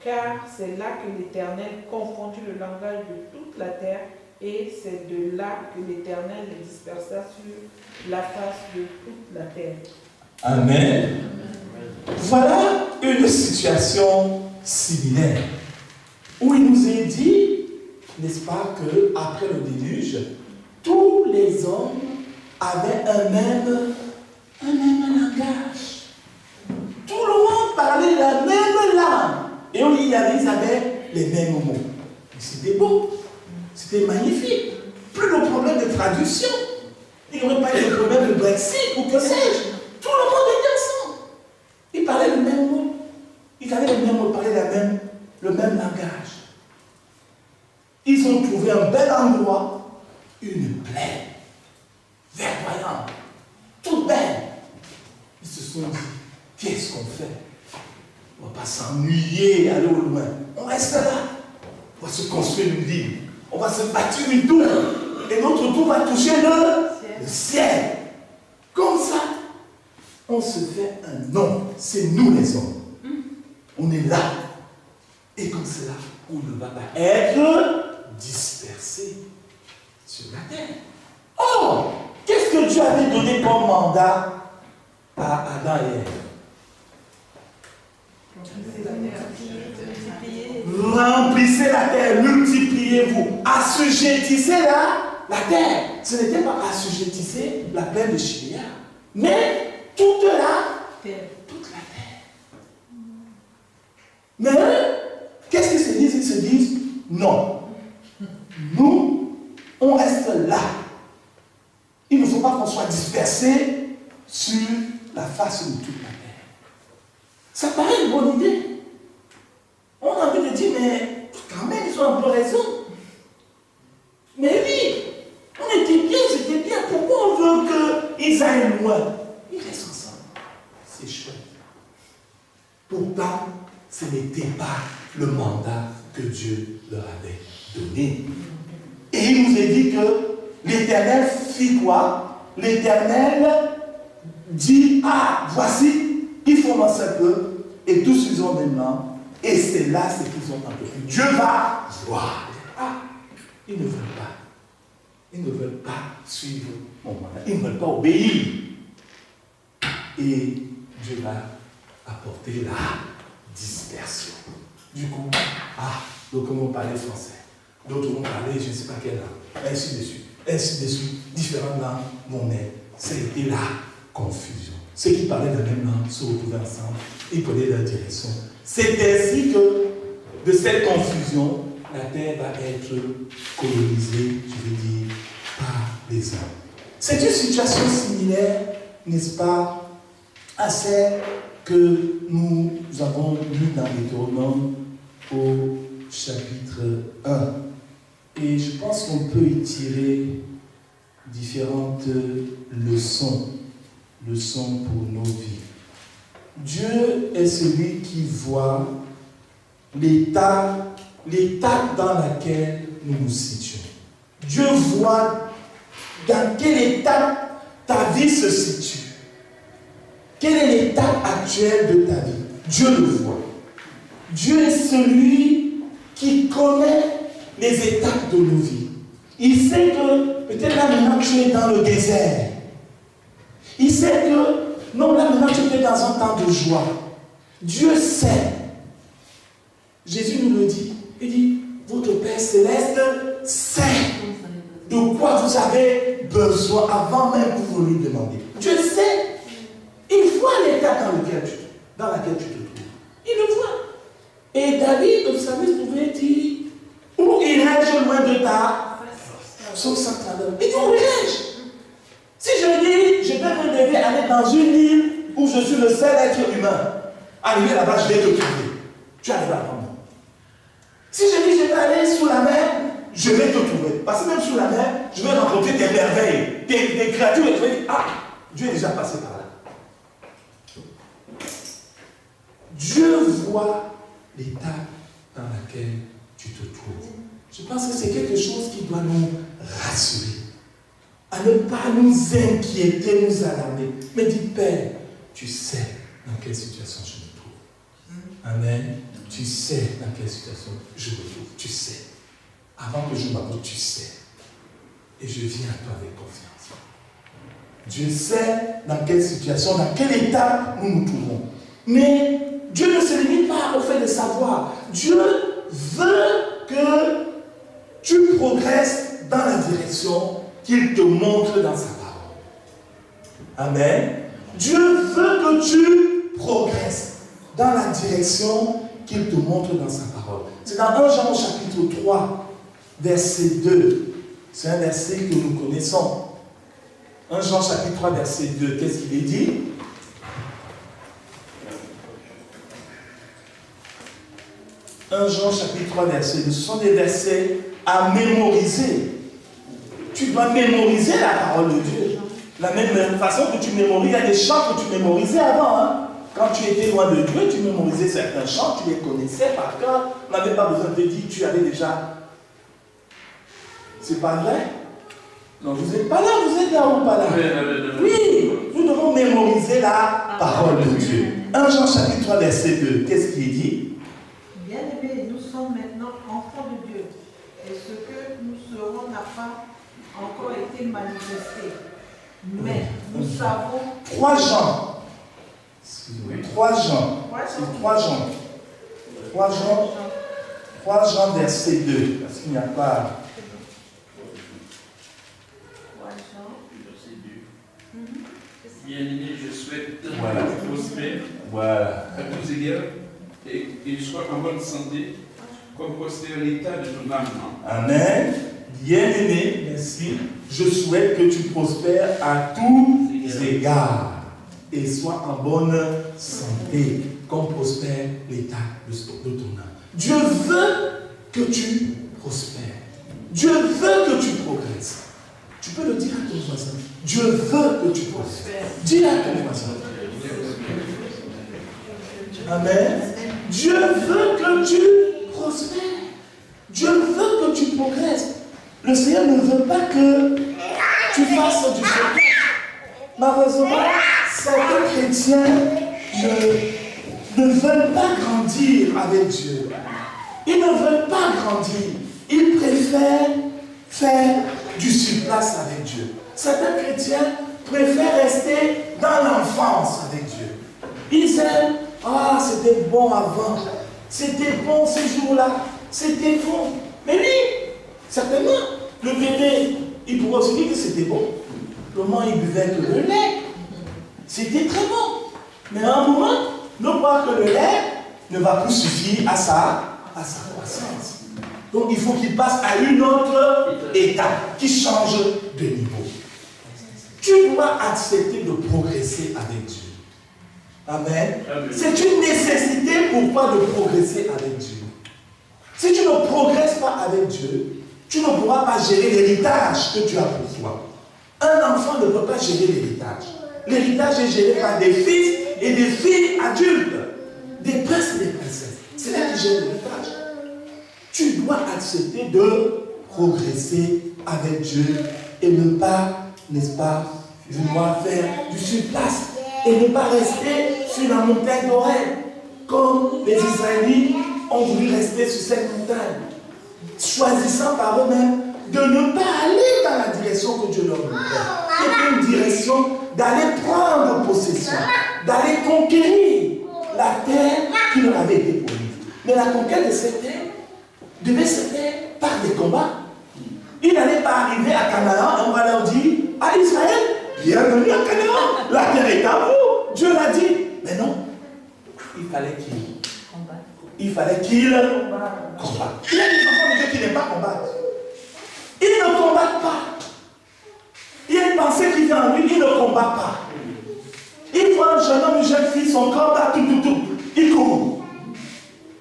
car c'est là que l'Éternel confondit le langage de toute la terre, et c'est de là que l'Éternel les dispersa sur la face de toute la terre. Amen. Voilà une situation similaire, où il nous est dit, n'est-ce pas, qu'après le déluge, tous les hommes avaient un même langage. Tout le monde parlait la même langue. Et ils avaient les mêmes mots. C'était beau. C'était magnifique. Plus de problème de traduction. Il n'y aurait pas eu de problème de Brexit ou que sais-je. Tout le monde était ensemble. Ils parlaient le même mot. Ils avaient le même mot, parlaient le même langage. Ils ont trouvé un bel endroit, une plaine, verdoyante, toute belle. Ils se sont dit, qu'est-ce qu'on fait? On ne va pas s'ennuyer, aller au loin. On reste là. On va se construire une ville. On va se bâtir une tour. Et notre tour va toucher le ciel. Comme ça, on se fait un nom. C'est nous les hommes. On est là. Et comme cela, on ne va pas être dispersé sur la terre. Oh, qu'est-ce que Dieu avait donné comme mandat à Adam et Ève? Remplissez la terre, multipliez-vous, assujettissez la terre. Ce n'était pas assujettissez la plaine de Chilia, mais toute la terre. Mais qu'est-ce qu'ils se disent? Ils se disent non. Nous, on reste là. Il ne faut pas qu'on soit dispersé sur la face de toute la terre. Ça paraît une bonne idée. On a envie de dire, mais quand même, ils ont un peu raison. Mais oui, on était bien, c'était bien. Pourquoi on veut qu'ils aillent loin? Ils restent ensemble. C'est chouette. Pourtant, ce n'était pas le mandat que Dieu leur avait donné. Et il nous a dit que l'Éternel fit quoi? L'Éternel dit, ah, voici, ils font un seul peuple, et tous ils ont maintenant. Et c'est là ce qu'ils ont entrepris. Dieu va voir. Ah, ils ne veulent pas. Ils ne veulent pas suivre mon mandat. Ils ne veulent pas obéir. Et Dieu va apporter la dispersion. Du coup, donc on parlait français. D'autres vont parler, je ne sais pas quelle langue. Ainsi de suite. Différentes langues vont naître. C'était la confusion. Ceux qui parlaient la même langue se retrouvaient ensemble. Ils prenaient leur direction. C'est ainsi que, de cette confusion, la terre va être colonisée, je veux dire, par les hommes. C'est une situation similaire, n'est-ce pas, à celle que nous avons lue dans Deutéronome au chapitre 1. Et je pense qu'on peut y tirer différentes leçons pour nos vies. Dieu est celui qui voit l'état dans lequel nous nous situons. Dieu voit dans quel état ta vie se situe. Quel est l'état actuel de ta vie? Dieu le voit. Dieu est celui qui connaît les étapes de nos vies. Il sait que peut-être là maintenant tu es dans le désert. Il sait que non, là maintenant tu es dans un temps de joie. Dieu sait. Jésus nous le dit. Il dit, votre Père Céleste sait de quoi vous avez besoin avant même que vous lui demandiez. Dieu sait. Il voit l'état dans lequel tu te trouves. Il le voit. Et David, vous savez, pouvait dire, où irai-je loin de ta sauf sans talent. Il dit, où irai-je? Si je dis, je vais me lever, aller dans une île où je suis le seul être humain, arriver là-bas, je vais te trouver. Tu arrives avant moi. Si je dis, je vais aller sous la mer, je vais te trouver. Parce que même sous la mer, je vais rencontrer des merveilles, des créatures. Et je vais dire, ah, Dieu est déjà passé par là. Dieu voit l'état dans lequel tu te trouves. Je pense que c'est quelque chose qui doit nous rassurer. À ne pas nous inquiéter, nous alarmer. Mais dis, Père, tu sais dans quelle situation je me trouve. Amen. Tu sais dans quelle situation je me trouve. Tu sais. Avant que je m'apporte, tu sais. Et je viens à toi avec confiance. Dieu sait dans quelle situation, dans quel état nous nous trouvons. Mais Dieu ne se limite pas au fait de savoir. Dieu veut que tu progresses dans la direction qu'il te montre dans sa parole. Amen. Dieu veut que tu progresses dans la direction qu'il te montre dans sa parole. C'est dans 1 Jean chapitre 3, verset 2. C'est un verset que nous connaissons. 1 Jean chapitre 3, verset 2. Qu'est-ce qu'il est dit? « 1 Jean chapitre 3, verset 2. Ce sont des versets à mémoriser. Tu dois mémoriser la parole de Dieu. La même façon que tu mémorises, il y a des chants que tu mémorisais avant. Hein? Quand tu étais loin de Dieu, tu mémorisais certains chants, tu les connaissais par cœur. On n'avait pas besoin de te dire, tu avais déjà. C'est pas vrai? Non, vous n'êtes pas là, vous êtes là ou pas là? Oui, nous devons mémoriser la parole de Dieu. 1 Jean chapitre 3, verset 2. Qu'est-ce qu'il dit? Bien-aimés, nous sommes maintenant enfants de Dieu. Et ce que nous serons n'a pas encore été manifesté. Mais nous savons... 3 Jean. 3 Jean. 3 Jean, verset 2. Parce qu'il n'y a pas... 3 Jean. Bien-aimé, je souhaite que tu prospères à tous égards et sois en bonne santé, comme prospère l'état de ton âme. Amen. Bien-aimé, merci. Je souhaite que tu prospères à tous égards et sois en bonne santé, comme prospère l'état de ton âme. Dieu veut que tu prospères. Dieu veut que tu progresses. Tu peux le dire à ton voisin. Dieu veut que tu prospères. Dis à ton voisin. Amen. Dieu veut que tu prospères. Dieu veut que tu progresses. Le Seigneur ne veut pas que tu fasses du spectacle. Malheureusement, certains chrétiens ne veulent pas grandir avec Dieu. Ils ne veulent pas grandir. Ils préfèrent faire du surplace avec Dieu. Certains chrétiens préfèrent rester dans l'enfance avec Dieu. Ils aiment, ah, c'était bon avant, c'était bon ces jours-là, c'était bon. Mais oui, certainement, le bébé, il pourrait aussi dire que c'était bon. Le moment, il buvait que le lait. C'était très bon. Mais à un moment, ne croire que le lait ne va plus suffire à sa croissance. Donc il faut qu'il passe à une autre étape qui change de niveau. Tu dois accepter de progresser avec Dieu. Amen. C'est une nécessité pour toi de progresser avec Dieu. Si tu ne progresses pas avec Dieu, tu ne pourras pas gérer l'héritage que tu as pour toi. Un enfant ne peut pas gérer l'héritage. L'héritage est géré par des fils et des filles adultes, des princes et des princesses. C'est là qui gère l'héritage. Tu dois accepter de progresser avec Dieu et ne pas, n'est-ce pas, vouloir faire du surplace et ne pas rester sur la montagne d'Horeb comme les Israélites ont voulu rester sur cette montagne, choisissant par eux-mêmes de ne pas aller dans la direction que Dieu leur montrait. C'est une direction d'aller prendre possession, d'aller conquérir la terre qui leur avait été promise. Mais la conquête de cette terre devait se faire par des combats. Il n'allait pas arriver à bienvenue à Canaan. La terre est à vous. Dieu l'a dit. Mais non, il fallait qu'il combatte. Il fallait qu'il combatte. Il y a des enfants de Dieu qui n'aiment pas combattre. Ils ne combattent pas. Il y a une pensée qui vient en lui, il ne combat pas. Il voit un jeune homme, une jeune fille, son corps bat tout. Il court.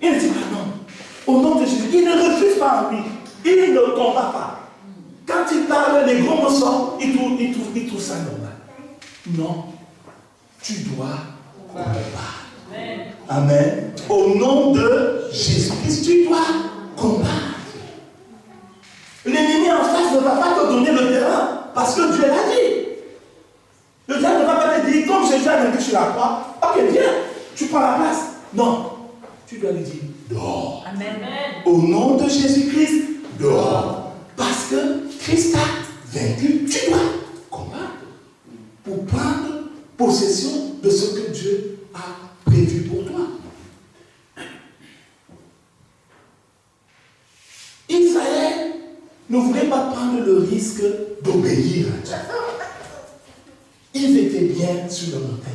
Il ne dit pas non. Au nom de Jésus, il ne refuse pas en lui. Il ne combat pas. Quand il parle, les gros mots sortent, il trouve ça normal. Non. Tu dois combattre. Amen. Au nom de Jésus-Christ, tu dois combattre. L'ennemi en face ne va pas te donner le terrain parce que Dieu l'a dit. Le diable ne va pas te dire, comme Jésus a vaincu sur la croix, ok, viens, tu prends la place. Non. Tu dois lui dire, dehors. Amen. Au nom de Jésus-Christ, dehors. Parce que Christ a vaincu. Tu dois combattre pour prendre possession de ce que Dieu a prévu pour toi. Israël ne voulait pas prendre le risque d'obéir à Dieu. Ils étaient bien sur le montagne.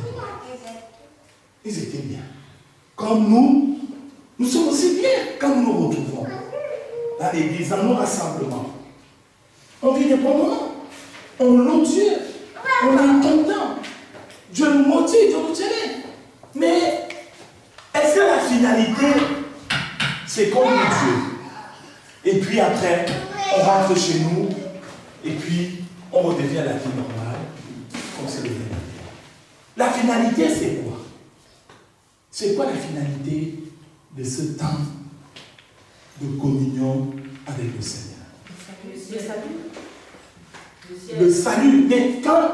Ils étaient bien. Comme nous sommes aussi bien quand nous nous retrouvons dans l'église, dans nos rassemblements. On vit des bons moments. On loue Dieu. On est content. Dieu nous motive, Dieu nous tient. Mais est-ce que la finalité, c'est comme Dieu? Et puis après, on rentre chez nous, et puis on redevient la vie normale, comme c'est le dernier. La finalité, c'est quoi? C'est quoi la finalité de ce temps de communion avec le Seigneur? Le salut. Mais quand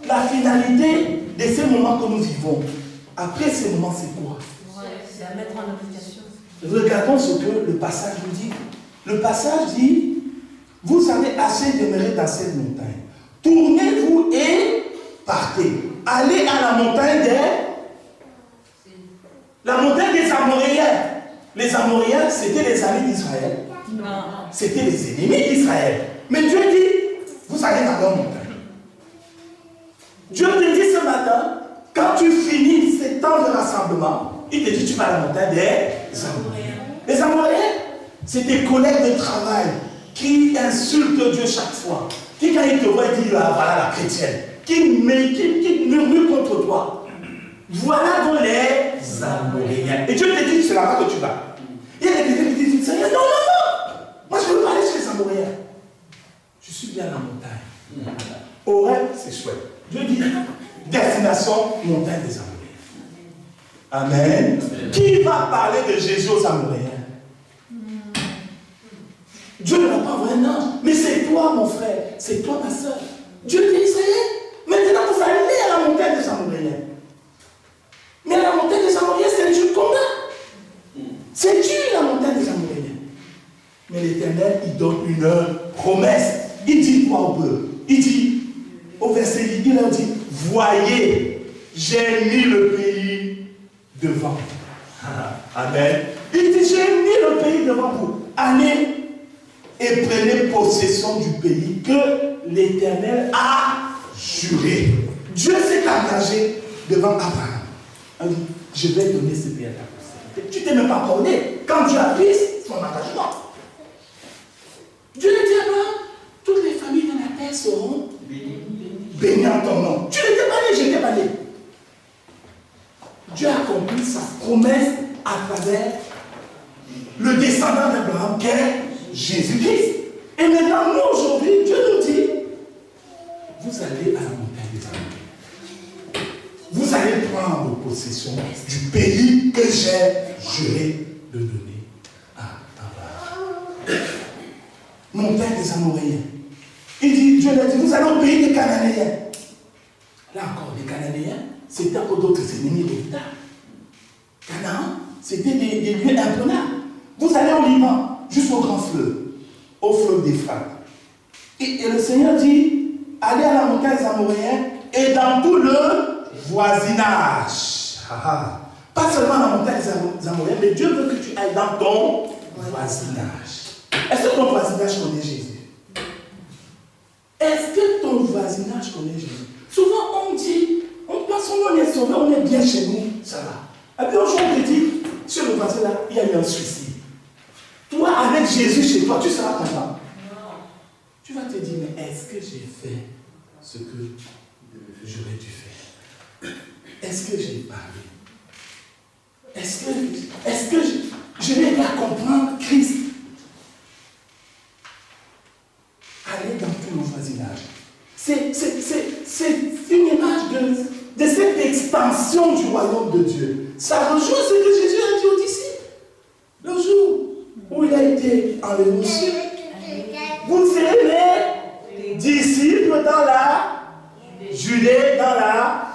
la finalité de ces moments que nous vivons, après ces moments, c'est quoi? C'est à mettre en application. Regardons ce que le passage nous dit. Le passage dit, vous avez assez demeuré dans cette montagne. Tournez-vous et partez. Allez à la montagne des Amoréens. Les Amoréens, c'était les amis d'Israël. C'était les ennemis d'Israël. Mais Dieu dit, vous allez dans leur montagne. Dieu te dit ce matin, quand tu finis ces temps de rassemblement, il te dit, tu vas à la montagne des Amoréens. Les Amoréens, c'est des collègues de travail qui insultent Dieu chaque fois. Qui, quand ils te voient, disent, ah, voilà la chrétienne. Qui murmure contre toi. Voilà donc les Amoréens. Et Dieu te dit, c'est là-bas que tu vas. Il y a des chrétiens qui disent, Seigneur, non. Moi, je veux pas aller chez les Amoréens. Je suis bien à la montagne. Horeb, c'est chouette. Dieu dit, destination, montagne des Amoréens. Amen. Qui va parler de Jésus aux Amoréens? Dieu ne va pas envoyer un ange. Mais c'est toi, mon frère. C'est toi, ma soeur. Dieu dit, ça y est. Maintenant, vous allez à la montagne des Amoréens. Mais à la montagne des Amoréens, c'est le jour de combat. C'est Dieu, la montagne des Amoréens. Mais l'Éternel, il donne une promesse. Il dit quoi au peuple? Il dit, au verset 8, il leur dit, voyez, j'ai mis le pays devant vous. Amen. Il dit, j'ai mis le pays devant vous. Allez et prenez possession du pays que l'Éternel a juré. Dieu s'est engagé devant Abraham. Il dit, je vais donner ce pays à ta postérité. Tu ne t'es même pas accordé. Quand Dieu a pris son engagement. Dieu a dit à Abraham, toutes les familles de la terre seront bénies en ton nom. Tu n'étais pas né, j'étais pas né. Dieu a accompli sa promesse à travers le descendant d'Abraham qui est Jésus-Christ. Et maintenant, nous aujourd'hui, Dieu nous dit, vous allez à la montagne des Amoréens. Vous allez prendre possession du pays que j'ai juré de donner à Abraham. Montagne des Amoréens. Il dit, Dieu l'a dit, vous allez au pays des Cananéens. Là encore, les Cananéens, c'était encore d'autres ennemis de Canaan, c'était des lieux imprenables. Vous allez au Liban, jusqu'au grand fleuve, au fleuve d'Euphrate. Et le Seigneur dit, allez à la montagne des Amoréens et dans tout le voisinage. Pas seulement la montagne des Amoréens, mais Dieu veut que tu ailles dans ton voisinage. Est-ce que ton voisinage connaît Jésus? Est-ce que ton voisinage connaît Jésus? Souvent on dit, on pense qu'on est sauvé, on est bien chez nous, ça va. Et puis un jour on te dit, sur le passé là, il y a eu un suicide. Toi, avec Jésus chez toi, tu seras content. Tu vas te dire, mais est-ce que j'ai fait ce que j'aurais dû faire? Est-ce que j'ai parlé? Est-ce que je n'ai pas comprendre Christ? Aller dans tout mon voisinage. C'est une image de cette extension du royaume de Dieu. Ça rejoint ce que Jésus a dit aux disciples. Le jour où il a été enlevé au ciel. Vous serez mes disciples dans la Judée, dans la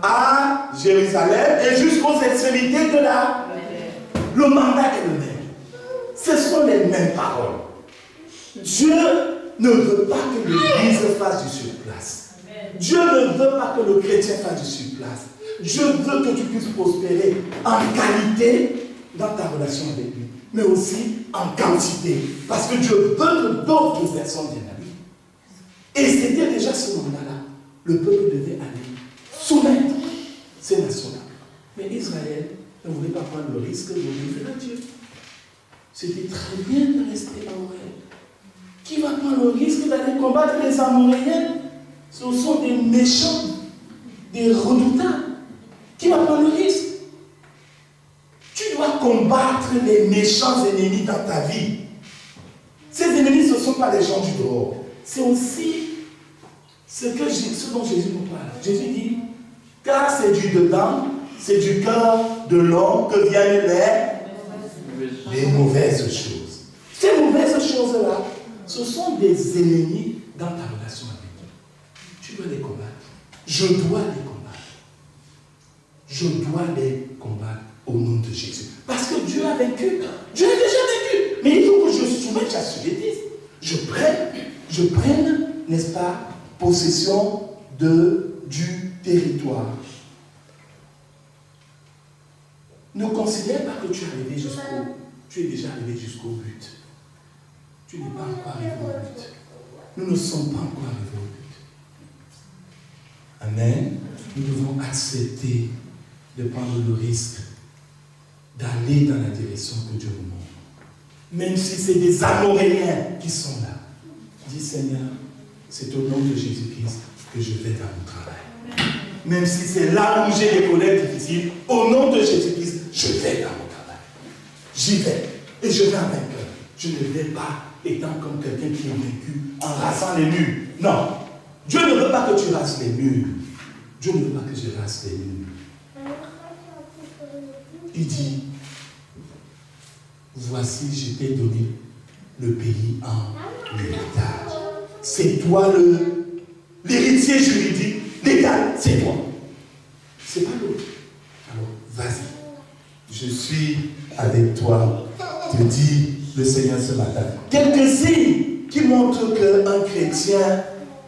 à Jérusalem et jusqu'aux extrémités de la. Le mandat est le même. Ce sont les mêmes paroles. Dieu ne veut pas que l'Église fasse du surplace. Dieu ne veut pas que le chrétien fasse du surplace. Dieu veut que tu puisses prospérer en qualité dans ta relation avec lui, mais aussi en quantité. Parce que Dieu veut que d'autres personnes viennent à lui. Et c'était déjà ce mandat-là. Le peuple devait aller soumettre ces nations-là. Mais Israël ne voulait pas prendre le risque de livrer à Dieu. C'était très bien de rester en Amoréen. Qui va prendre le risque d'aller combattre les Amoréens? Ce sont des méchants, des redoutables. Qui va prendre le risque? Tu dois combattre les méchants ennemis dans ta vie. Ces ennemis, ce ne sont pas les gens du dehors. C'est aussi ce dont Jésus nous parle. Jésus dit, car c'est du dedans, c'est du cœur de l'homme que viennent les mauvaises choses. Ces mauvaises choses-là, ce sont des ennemis dans ta relation avec Dieu. Tu dois les combattre. Je dois les combattre. Je dois les combattre au nom de Jésus. Parce que Dieu a vaincu. Dieu a déjà vaincu. Mais il faut que je soumette à ce qu'il dit. Je prenne, n'est-ce pas, possession du territoire. Ne considère pas que tu es déjà arrivé jusqu'au but. Tu n'es pas encore arrivé au but. Nous ne sommes pas encore arrivés au but. Amen. Nous devons accepter de prendre le risque d'aller dans la direction que Dieu nous montre. Même si c'est des Amoréens qui sont là. Dis Seigneur, c'est au nom de Jésus-Christ que je vais dans mon travail. Même si c'est là où j'ai des collègues difficiles, au nom de Jésus-Christ, je vais dans mon travail. J'y vais. Et je vais en vainqueur. Je ne vais pas étant comme quelqu'un qui est vaincu en rasant les murs. Non. Dieu ne veut pas que tu rases les murs. Dieu ne veut pas que je rase les murs. Il dit, voici, je t'ai donné le pays en héritage. C'est toi l'héritier juridique, légal, c'est toi. C'est pas l'autre. Alors, vas-y. Je suis avec toi, te dit le Seigneur ce matin. Quelques signes qui montrent qu'un chrétien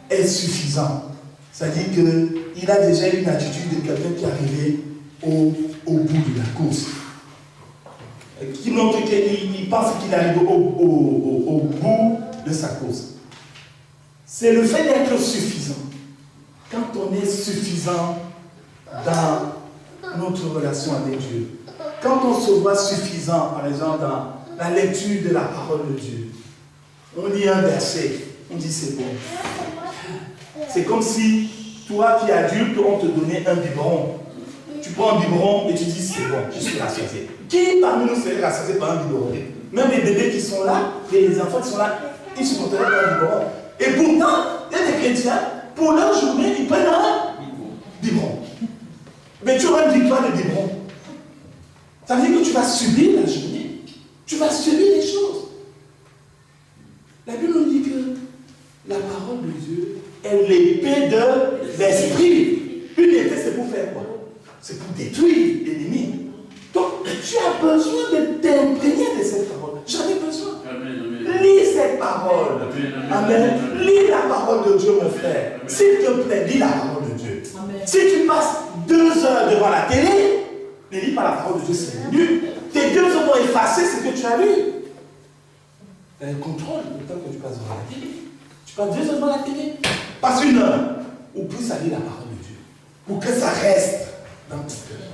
est suffisant. C'est-à-dire qu'il a déjà une attitude de quelqu'un qui est arrivé au bout de la course. Qui montre qu'il pense qu'il arrive au bout de sa course. C'est le fait d'être suffisant. Quand on est suffisant dans notre relation avec Dieu, quand on se voit suffisant, par exemple, dans la lecture de la parole de Dieu, on lit un verset, on dit c'est bon. C'est comme si, toi qui es adulte, on te donnait un biberon. Tu prends un biberon et tu dis c'est bon, je suis rassasié. Qui parmi nous serait rassasié par un biberon? Même les bébés qui sont là, les enfants qui sont là, ils se contentent d'un biberon. Et pourtant, il y a des chrétiens, pour leur journée, ils prennent un biberon. Mais tu auras une victoire de biberon. Ça veut dire que tu vas subir la journée. Tu vas subir les choses. La Bible nous dit que la parole de Dieu est l'épée de l'esprit. Une épée, c'est pour faire quoi? C'est pour détruire l'ennemi. Donc, tu as besoin de t'imprégner de cette parole. J'en ai besoin. Amen. Lis cette parole. Amen. Lis la parole de Dieu, mon frère. S'il te plaît, lis la parole de Dieu. Amen. Si tu passes 2 heures devant la télé, ne lis pas la parole de Dieu, c'est nul. Tes 2 heures vont effacer ce que tu as lu. Contrôle le temps que tu passes devant la télé. Tu passes 2 heures devant la télé. Passe 1 heure. ou plus salir la parole de Dieu. Pour que ça reste dans ton cœur.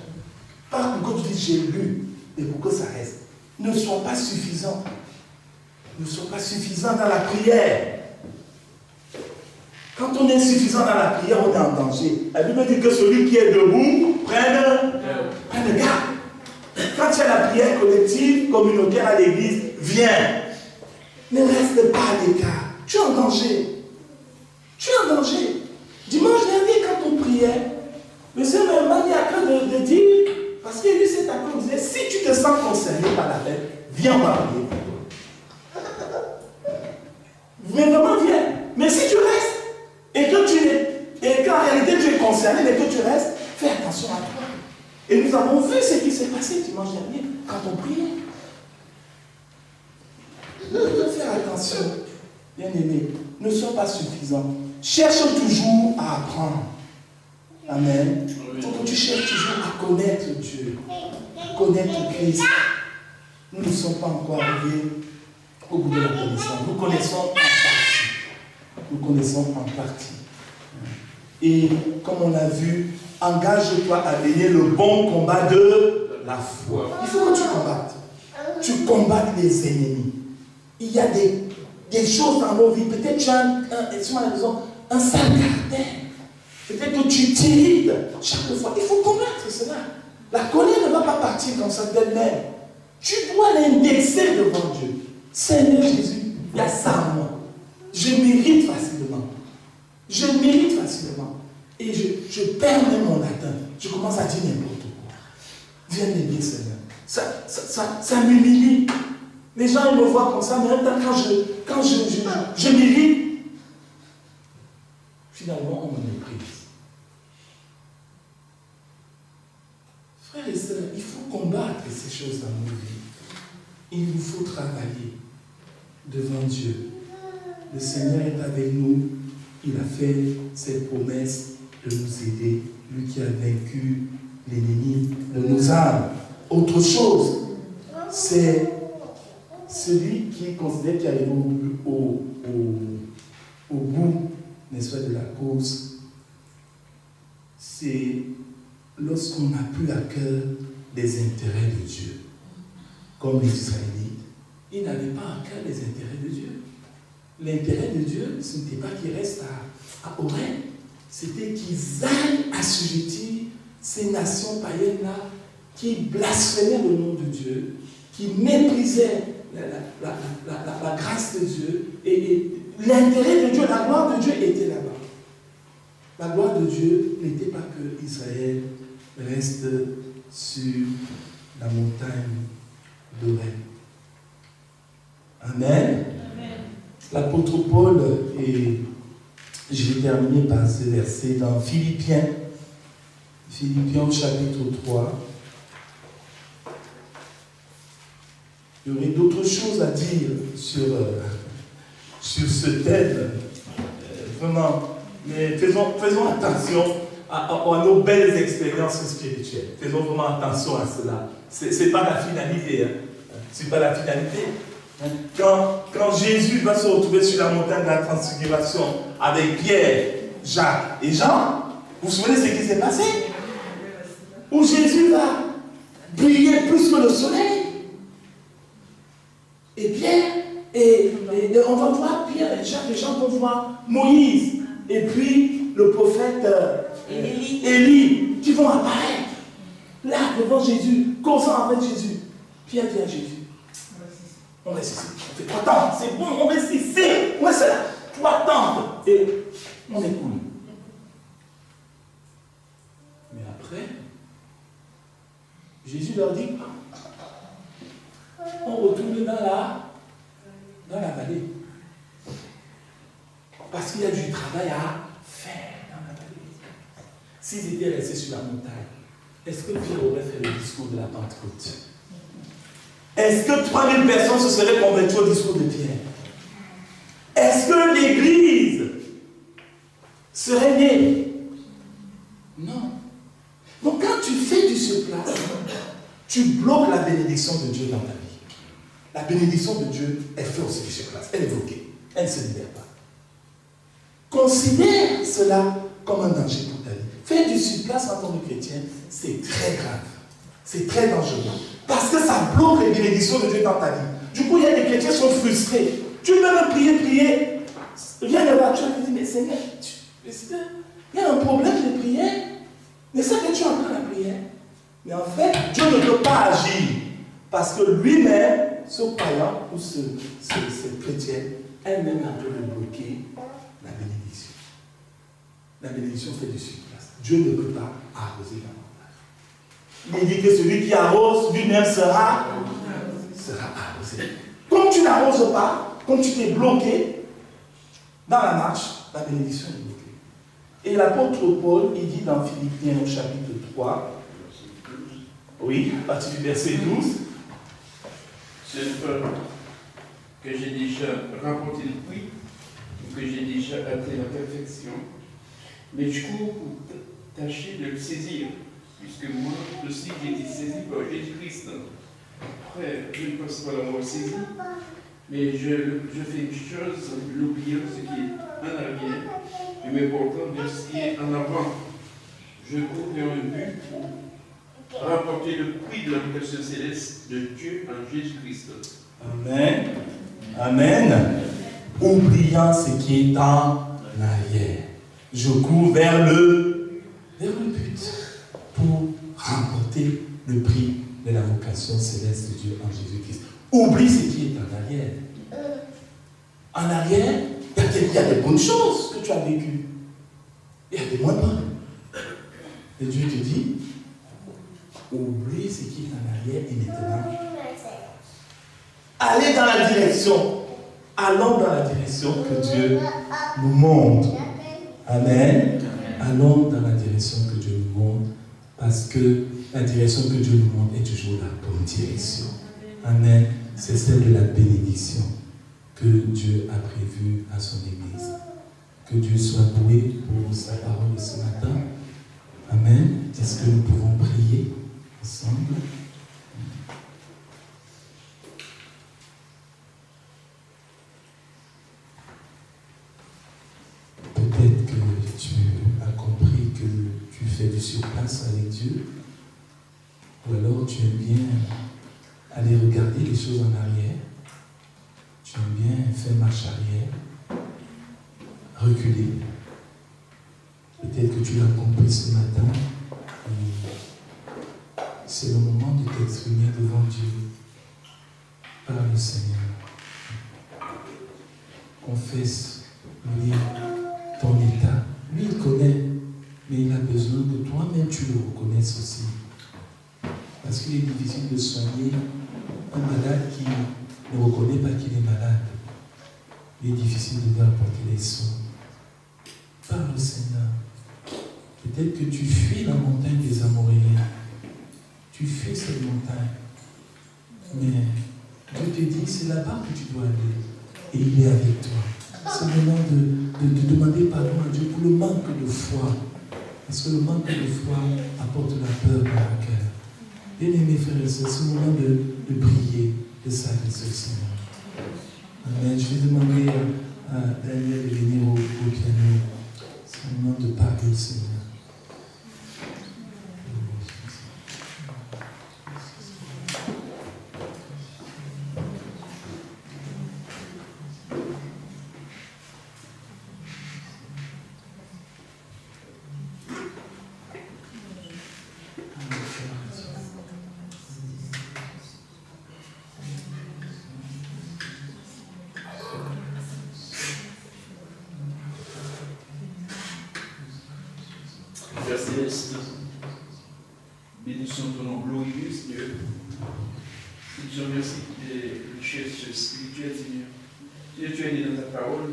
Pas pour que tu dises j'ai lu, mais pour que ça reste. Ne sois pas suffisant. Ne sois pas suffisant dans la prière. Quand on est suffisant dans la prière, on est en danger. La Bible dit que celui qui est debout prenne garde. Quand il y a la prière collective, communautaire à l'église, viens. Ne reste pas à l'écart. Tu es en danger. Tu es en danger. Dimanche dernier, quand on priait, M. Merman, il n'y a que de dire, parce qu'il y a eu cet appel, on disait, si tu te sens concerné par la paix, viens on va prier pour toi. Mais vraiment, viens. Mais si tu restes, et qu'en réalité tu es concerné, mais que tu restes, fais attention à toi. Et nous avons vu ce qui s'est passé dimanche dernier, quand on priait. Nous devons faire attention, bien-aimés, ne sois pas suffisant. Cherche toujours à apprendre. Amen. Il faut que tu cherches toujours à connaître Dieu, connaître Christ. Nous ne sommes pas encore arrivés au bout de la connaissance. Nous connaissons en partie. Nous connaissons en partie. Et comme on l'a vu, engage-toi à gagner le bon combat de la foi. Il faut que tu combattes. Tu combattes les ennemis. Il y a des choses dans nos vies. Peut-être tu as un sale caractère. Peut-être que tu t'irrites chaque fois. Il faut combattre cela. La colère ne va pas partir comme ça d'elle-même. Tu dois l'indexer devant Dieu. Seigneur Jésus, il y a ça en moi. Je m'irrite facilement. Je m'irrite facilement. Et je perds même mon latin. Je commence à dire n'importe quoi. Viens m'aider, Seigneur. Ça m'humilie. Les gens ils me voient comme ça, mais en même temps, quand je m'irrite, finalement, on me méprise. Frères et sœurs, il faut combattre ces choses dans nos vies. Il nous faut travailler devant Dieu. Le Seigneur est avec nous. Il a fait cette promesse de nous aider. Lui qui a vaincu l'ennemi de nos âmes. Autre chose, c'est celui qui considère qu'il arrive au bout, n'est-ce pas, de la course. C'est lorsqu'on n'a plus à cœur des intérêts de Dieu. Comme les Israélites, ils n'avaient pas à cœur les intérêts de Dieu. L'intérêt de Dieu, ce n'était pas qu'ils restent à Horeb, c'était qu'ils aillent assujettir ces nations païennes-là qui blasphémaient le nom de Dieu, qui méprisaient la grâce de Dieu, et l'intérêt de Dieu, la gloire de Dieu était là-bas. La gloire de Dieu n'était pas que Israël reste sur la montagne d'Horeb. Amen. L'apôtre Paul, et je vais terminer par ce verset dans Philippiens au chapitre 3. Il y aurait d'autres choses à dire sur ce thème, vraiment, mais faisons attention à nos belles expériences spirituelles. Faisons vraiment attention à cela. Ce n'est pas la finalité. Hein. Ce n'est pas la finalité. Quand Jésus va se retrouver sur la montagne de la transfiguration avec Pierre, Jacques et Jean, vous vous souvenez de ce qui s'est passé? Où Jésus va briller plus que le soleil. Et Pierre, et on va voir Pierre et Jacques et Jean vont voir Moïse. Et puis le prophète Élie qui vont apparaître là devant Jésus, causant avec Jésus. Pierre dit à Jésus, on reste ici. On fait 3 temps, c'est bon, on reste ici. On reste là. 3 temps. Et on est cool. Mais après, Jésus leur dit, on retourne dans la vallée. Parce qu'il y a du travail à faire dans la vallée. S'ils étaient restés sur la montagne, est-ce que Pierre aurait fait le discours de la Pentecôte? Est-ce que 3000 personnes se seraient converties au discours de Pierre? Est-ce que l'Église serait née? Non. Donc quand tu fais du surplace, tu bloques la bénédiction de Dieu dans ta vie. La bénédiction de Dieu est faite aussi du surplace. Elle est bloquée. Elle ne se libère pas. Considère cela comme un danger pour ta vie. Faire du surplace en tant que chrétien, c'est très grave. C'est très dangereux. Parce que ça bloque les bénédictions de Dieu dans ta vie. Du coup, il y a des chrétiens qui sont frustrés. Tu peux même prier. Rien ne va. Tu vas te dire, mais Seigneur, il y a un problème de prière. Mais c'est que tu es en train de prier. Mais en fait, Dieu ne peut pas agir. Parce que lui-même, ce croyant ou ce chrétien, elle-même a pu le bloquer la bénédiction. La bénédiction fait du surplace. Dieu ne peut pas arroser davantage. Il dit que celui qui arrose lui-même sera arrosé. Comme tu n'arroses pas, comme tu t'es bloqué dans la marche, la bénédiction est bloquée. Et l'apôtre Paul, il dit dans Philippiens au chapitre 3, oui, à partir du verset 12, c'est pas que j'ai déjà remporté le prix, ou que j'ai déjà atteint la perfection, mais je cours pour tâcher de le saisir, puisque moi aussi j'ai été saisi par Jésus-Christ. Après, je ne pense pas l'avoir saisi, mais je fais une chose, l'oubliant ce qui est en arrière, et m'important vers ce qui est en avant. Je cours vers un but pour remporter le prix de la vocation céleste de Dieu en Jésus-Christ. Amen. Amen. Oubliant ce qui est en arrière. Je cours vers le but pour remporter le prix de la vocation céleste de Dieu en Jésus-Christ. Oublie ce qui est en arrière. En arrière, il y a des bonnes choses que tu as vécues. Il y a des moins bonnes. Et Dieu te dit, oublie ce qui est en arrière et maintenant, allez dans la direction. Allons dans la direction que Dieu nous montre. Amen. Allons dans la direction que Dieu nous montre. Parce que la direction que Dieu nous montre est toujours la bonne direction. Amen. C'est celle de la bénédiction que Dieu a prévue à son Église. Que Dieu soit loué pour sa parole de ce matin. Amen. Est-ce que nous pouvons prier ensemble? Peut-être que tu as compris que tu fais du surplace avec Dieu, ou alors tu aimes bien aller regarder les choses en arrière, tu aimes bien faire marche arrière, reculer. Peut-être que tu l'as compris ce matin, et c'est le moment de t'exprimer devant Dieu. Par le Seigneur. Confesse, lui, ton état. Lui, il connaît, mais il a besoin que toi-même tu le reconnaisses aussi. Parce qu'il est difficile de soigner un malade qui ne reconnaît pas qu'il est malade. Il est difficile de lui apporter les soins. Par le Seigneur. Peut-être que tu fuis la montagne des Amoréens. Tu fuis cette montagne. Mais Dieu te dit, c'est là-bas que tu dois aller. Et il est avec toi. C'est le moment de demander pardon à Dieu pour le manque de foi. Parce que le manque de foi apporte la peur dans le cœur. Bien-aimés frères et sœurs, c'est le moment de prier, de s'adresser au Seigneur. Amen. Je vais demander à Daniel de venir au piano. C'est le moment de parler au Seigneur. Père Céleste, bénissons ton nom glorieux, Seigneur. Je te remercie des richesses spirituelles, Seigneur. Seigneur, tu as dit dans ta parole,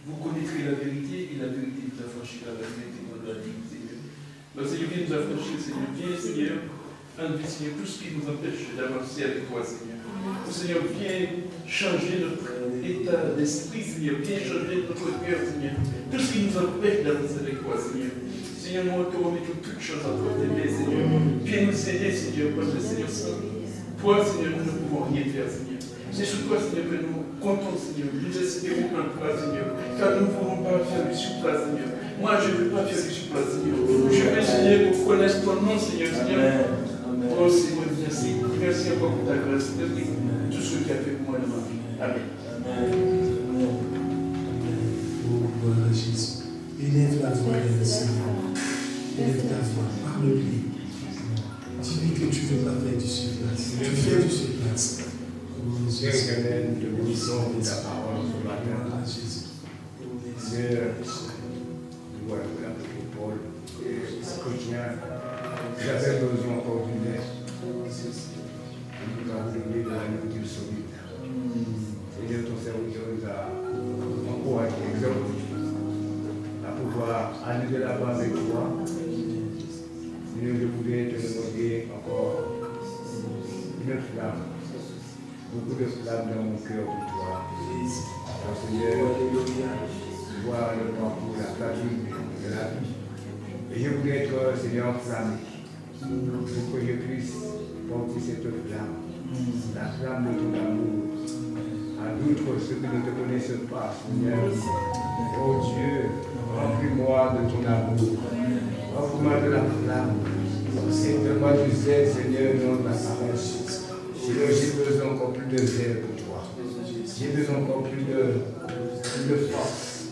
vous connaîtrez la vérité et la vérité vous affranchira, la vérité vous doit dire, Seigneur. Donc, Seigneur, viens nous affranchir, Seigneur. Viens, Seigneur, enlever, Seigneur, tout ce qui nous empêche d'avancer avec toi, Seigneur. Seigneur, viens changer notre état d'esprit, Seigneur. Viens changer notre cœur, Seigneur. Tout ce qui nous empêche d'avancer avec toi, Seigneur. Seigneur, nous te remettons toutes choses entre tes mains, Seigneur. Viens nous aider, Seigneur, parce que Seigneur, sans toi, Seigneur, nous ne pouvons rien faire, Seigneur. C'est sur toi, Seigneur, que nous comptons, Seigneur. Nous espérons en toi, Seigneur. Car nous ne voulons pas faire du sur toi, Seigneur. Moi, je ne veux pas faire du sur toi, Seigneur. Je veux, Seigneur, pour connaître ton nom, Seigneur. Oh, Seigneur, merci. Merci encore pour ta grâce. Merci pour tout ce que tu as fait pour moi de ma vie. Amen. Oh, gloire à Jésus. Élève la voix, Seigneur. Élève ta voix. Parle-lui. Dis-lui que tu ne veux pas faire du surplace. Tu fais du surplace. Seigneur éternel, nous te bénissons pour ta parole ce matin. Seigneur, nous voilà pour l'apôtre Paul et ce quotidien. J'avais besoin encore d'une aide. Nous avons donné de la nourriture solide. Seigneur, ton serviteur nous a encouragé, exhorté à pouvoir aller de l'avant avec toi. Seigneur, je voulais te demander encore une flamme. Beaucoup de flammes dans mon cœur pour toi. Alors, Seigneur, voir le parcours, la fatigue de la vie. Et je voulais être, Seigneur, enflammé pour que je puisse porter cette flamme, la flamme de ton amour, à d'autres, ceux qui ne te connaissent pas, Seigneur. Oh Dieu, remplis-moi de ton amour, remplis-moi de la flamme, donne-moi du zèle, Seigneur, dans ta parole. Seigneur, j'ai besoin encore plus de zèle pour toi. J'ai besoin encore plus de force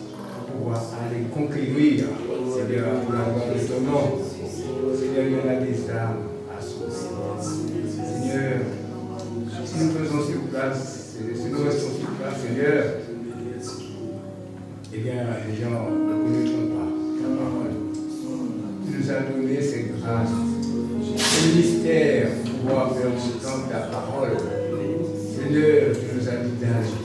pour pouvoir aller conquérir, Seigneur, pour la gloire de ton nom. Seigneur, il y en a des âmes à sauver. Seigneur, si nous faisons sur place, si nous restons sur place, Seigneur, eh bien, les gens ne connaîtront pas ta parole. Tu nous as donné cette grâce, ce ministère pour pouvoir faire entendre ta parole. Seigneur, tu nous as dit d'agir.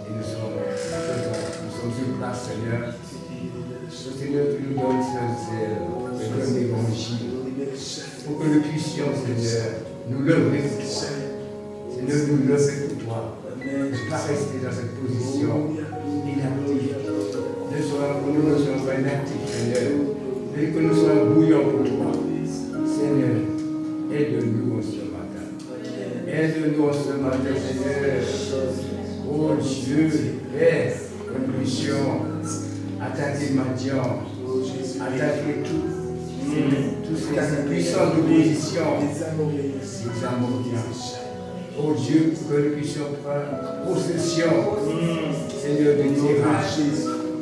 Et nous sommes sur place, Seigneur. Seigneur, tu nous donnes ce zèle, tu donnes l'évangile, pour que nous puissions, Seigneur, nous lever pour toi. Seigneur, nous lever pour toi. Ne pas rester dans cette position inactive. Nous ne soyons pas inactifs, Seigneur, mais que nous soyons bouillants pour toi. Seigneur, aide-nous en ce matin. Aide-nous en ce matin, Seigneur. Oh Dieu, Père, que nous puissions attaquer Madian, attaquer tout ce qui est puissant d'opposition, ces Amoriens. Oh Dieu, que nous puissions prendre possession, Seigneur, de terrain.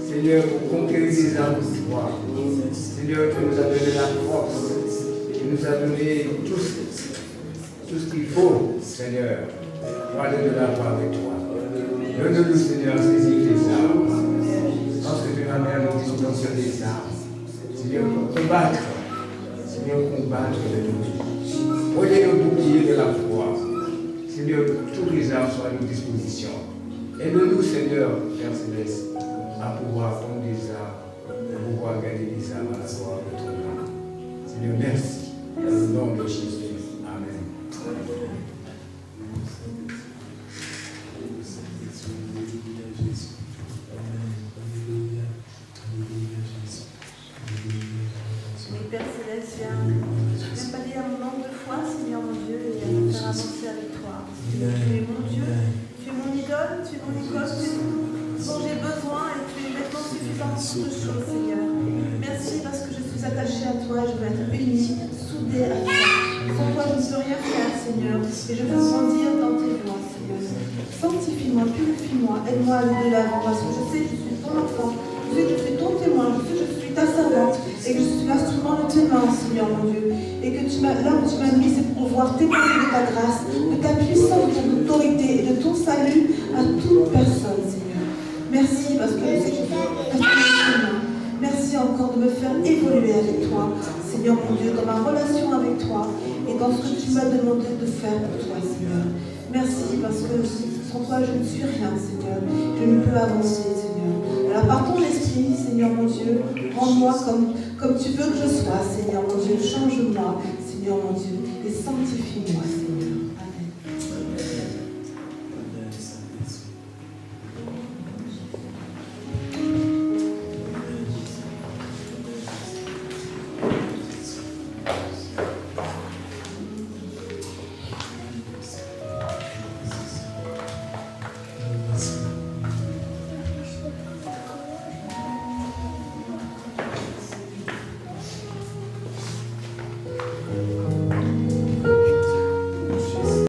Seigneur, pour conquérir les âmes de toi. Seigneur, tu nous as donné la force, tu nous as donné tout ce qu'il faut, Seigneur, pour aller de l'avant avec toi. Donne-nous, Seigneur, saisir les armes, parce que tu vas mettre à notre disposition des armes. Seigneur, pour combattre, Seigneur, combattre l'ennemi. Prenez le bouclier de la foi. Seigneur, que tous les armes soient à notre disposition. Aide-nous, Seigneur, Père Céleste, à pouvoir prendre des armes, à pouvoir gagner des armes à la gloire de ton nom. Seigneur, merci. Dans le nom de Jésus. Amen. Père Céleste, viens pallier à mon manque de foi, Seigneur mon Dieu, et à me faire avancer avec toi. Tu es mon Dieu, tu es mon idole, tu es mon école, tu es tout dont j'ai besoin et tu es maintenant suffisant pour toutes choses, Seigneur. Merci parce que je suis attachée à toi, je veux être unie, soudée à toi. Sans toi, je ne peux rien faire, Seigneur, et je veux grandir dans tes voies, Seigneur. Sanctifie-moi, purifie-moi, aide-moi à aller de l'avant, parce que je sais que je suis ton enfant, je sais que je suis ton témoin, je sais que je suis ta servante, et que je suis l'instrument de tes mains, Seigneur mon Dieu, et que là où tu m'as mis, c'est pour pouvoir témoigner de ta grâce, de ta puissance, de ton autorité et de ton salut à toute personne, Seigneur. Merci parce que je sais que tu es chemin. Merci encore de me faire évoluer avec toi, Seigneur mon Dieu, dans ma relation avec toi et dans ce que tu m'as demandé de faire pour toi, Seigneur. Merci parce que sans toi je ne suis rien, Seigneur. Je ne peux avancer, Seigneur. Alors par ton esprit, Seigneur mon Dieu, rends-moi comme tu veux que je sois, Seigneur mon Dieu. Change-moi, Seigneur mon Dieu, et sanctifie-moi, Seigneur.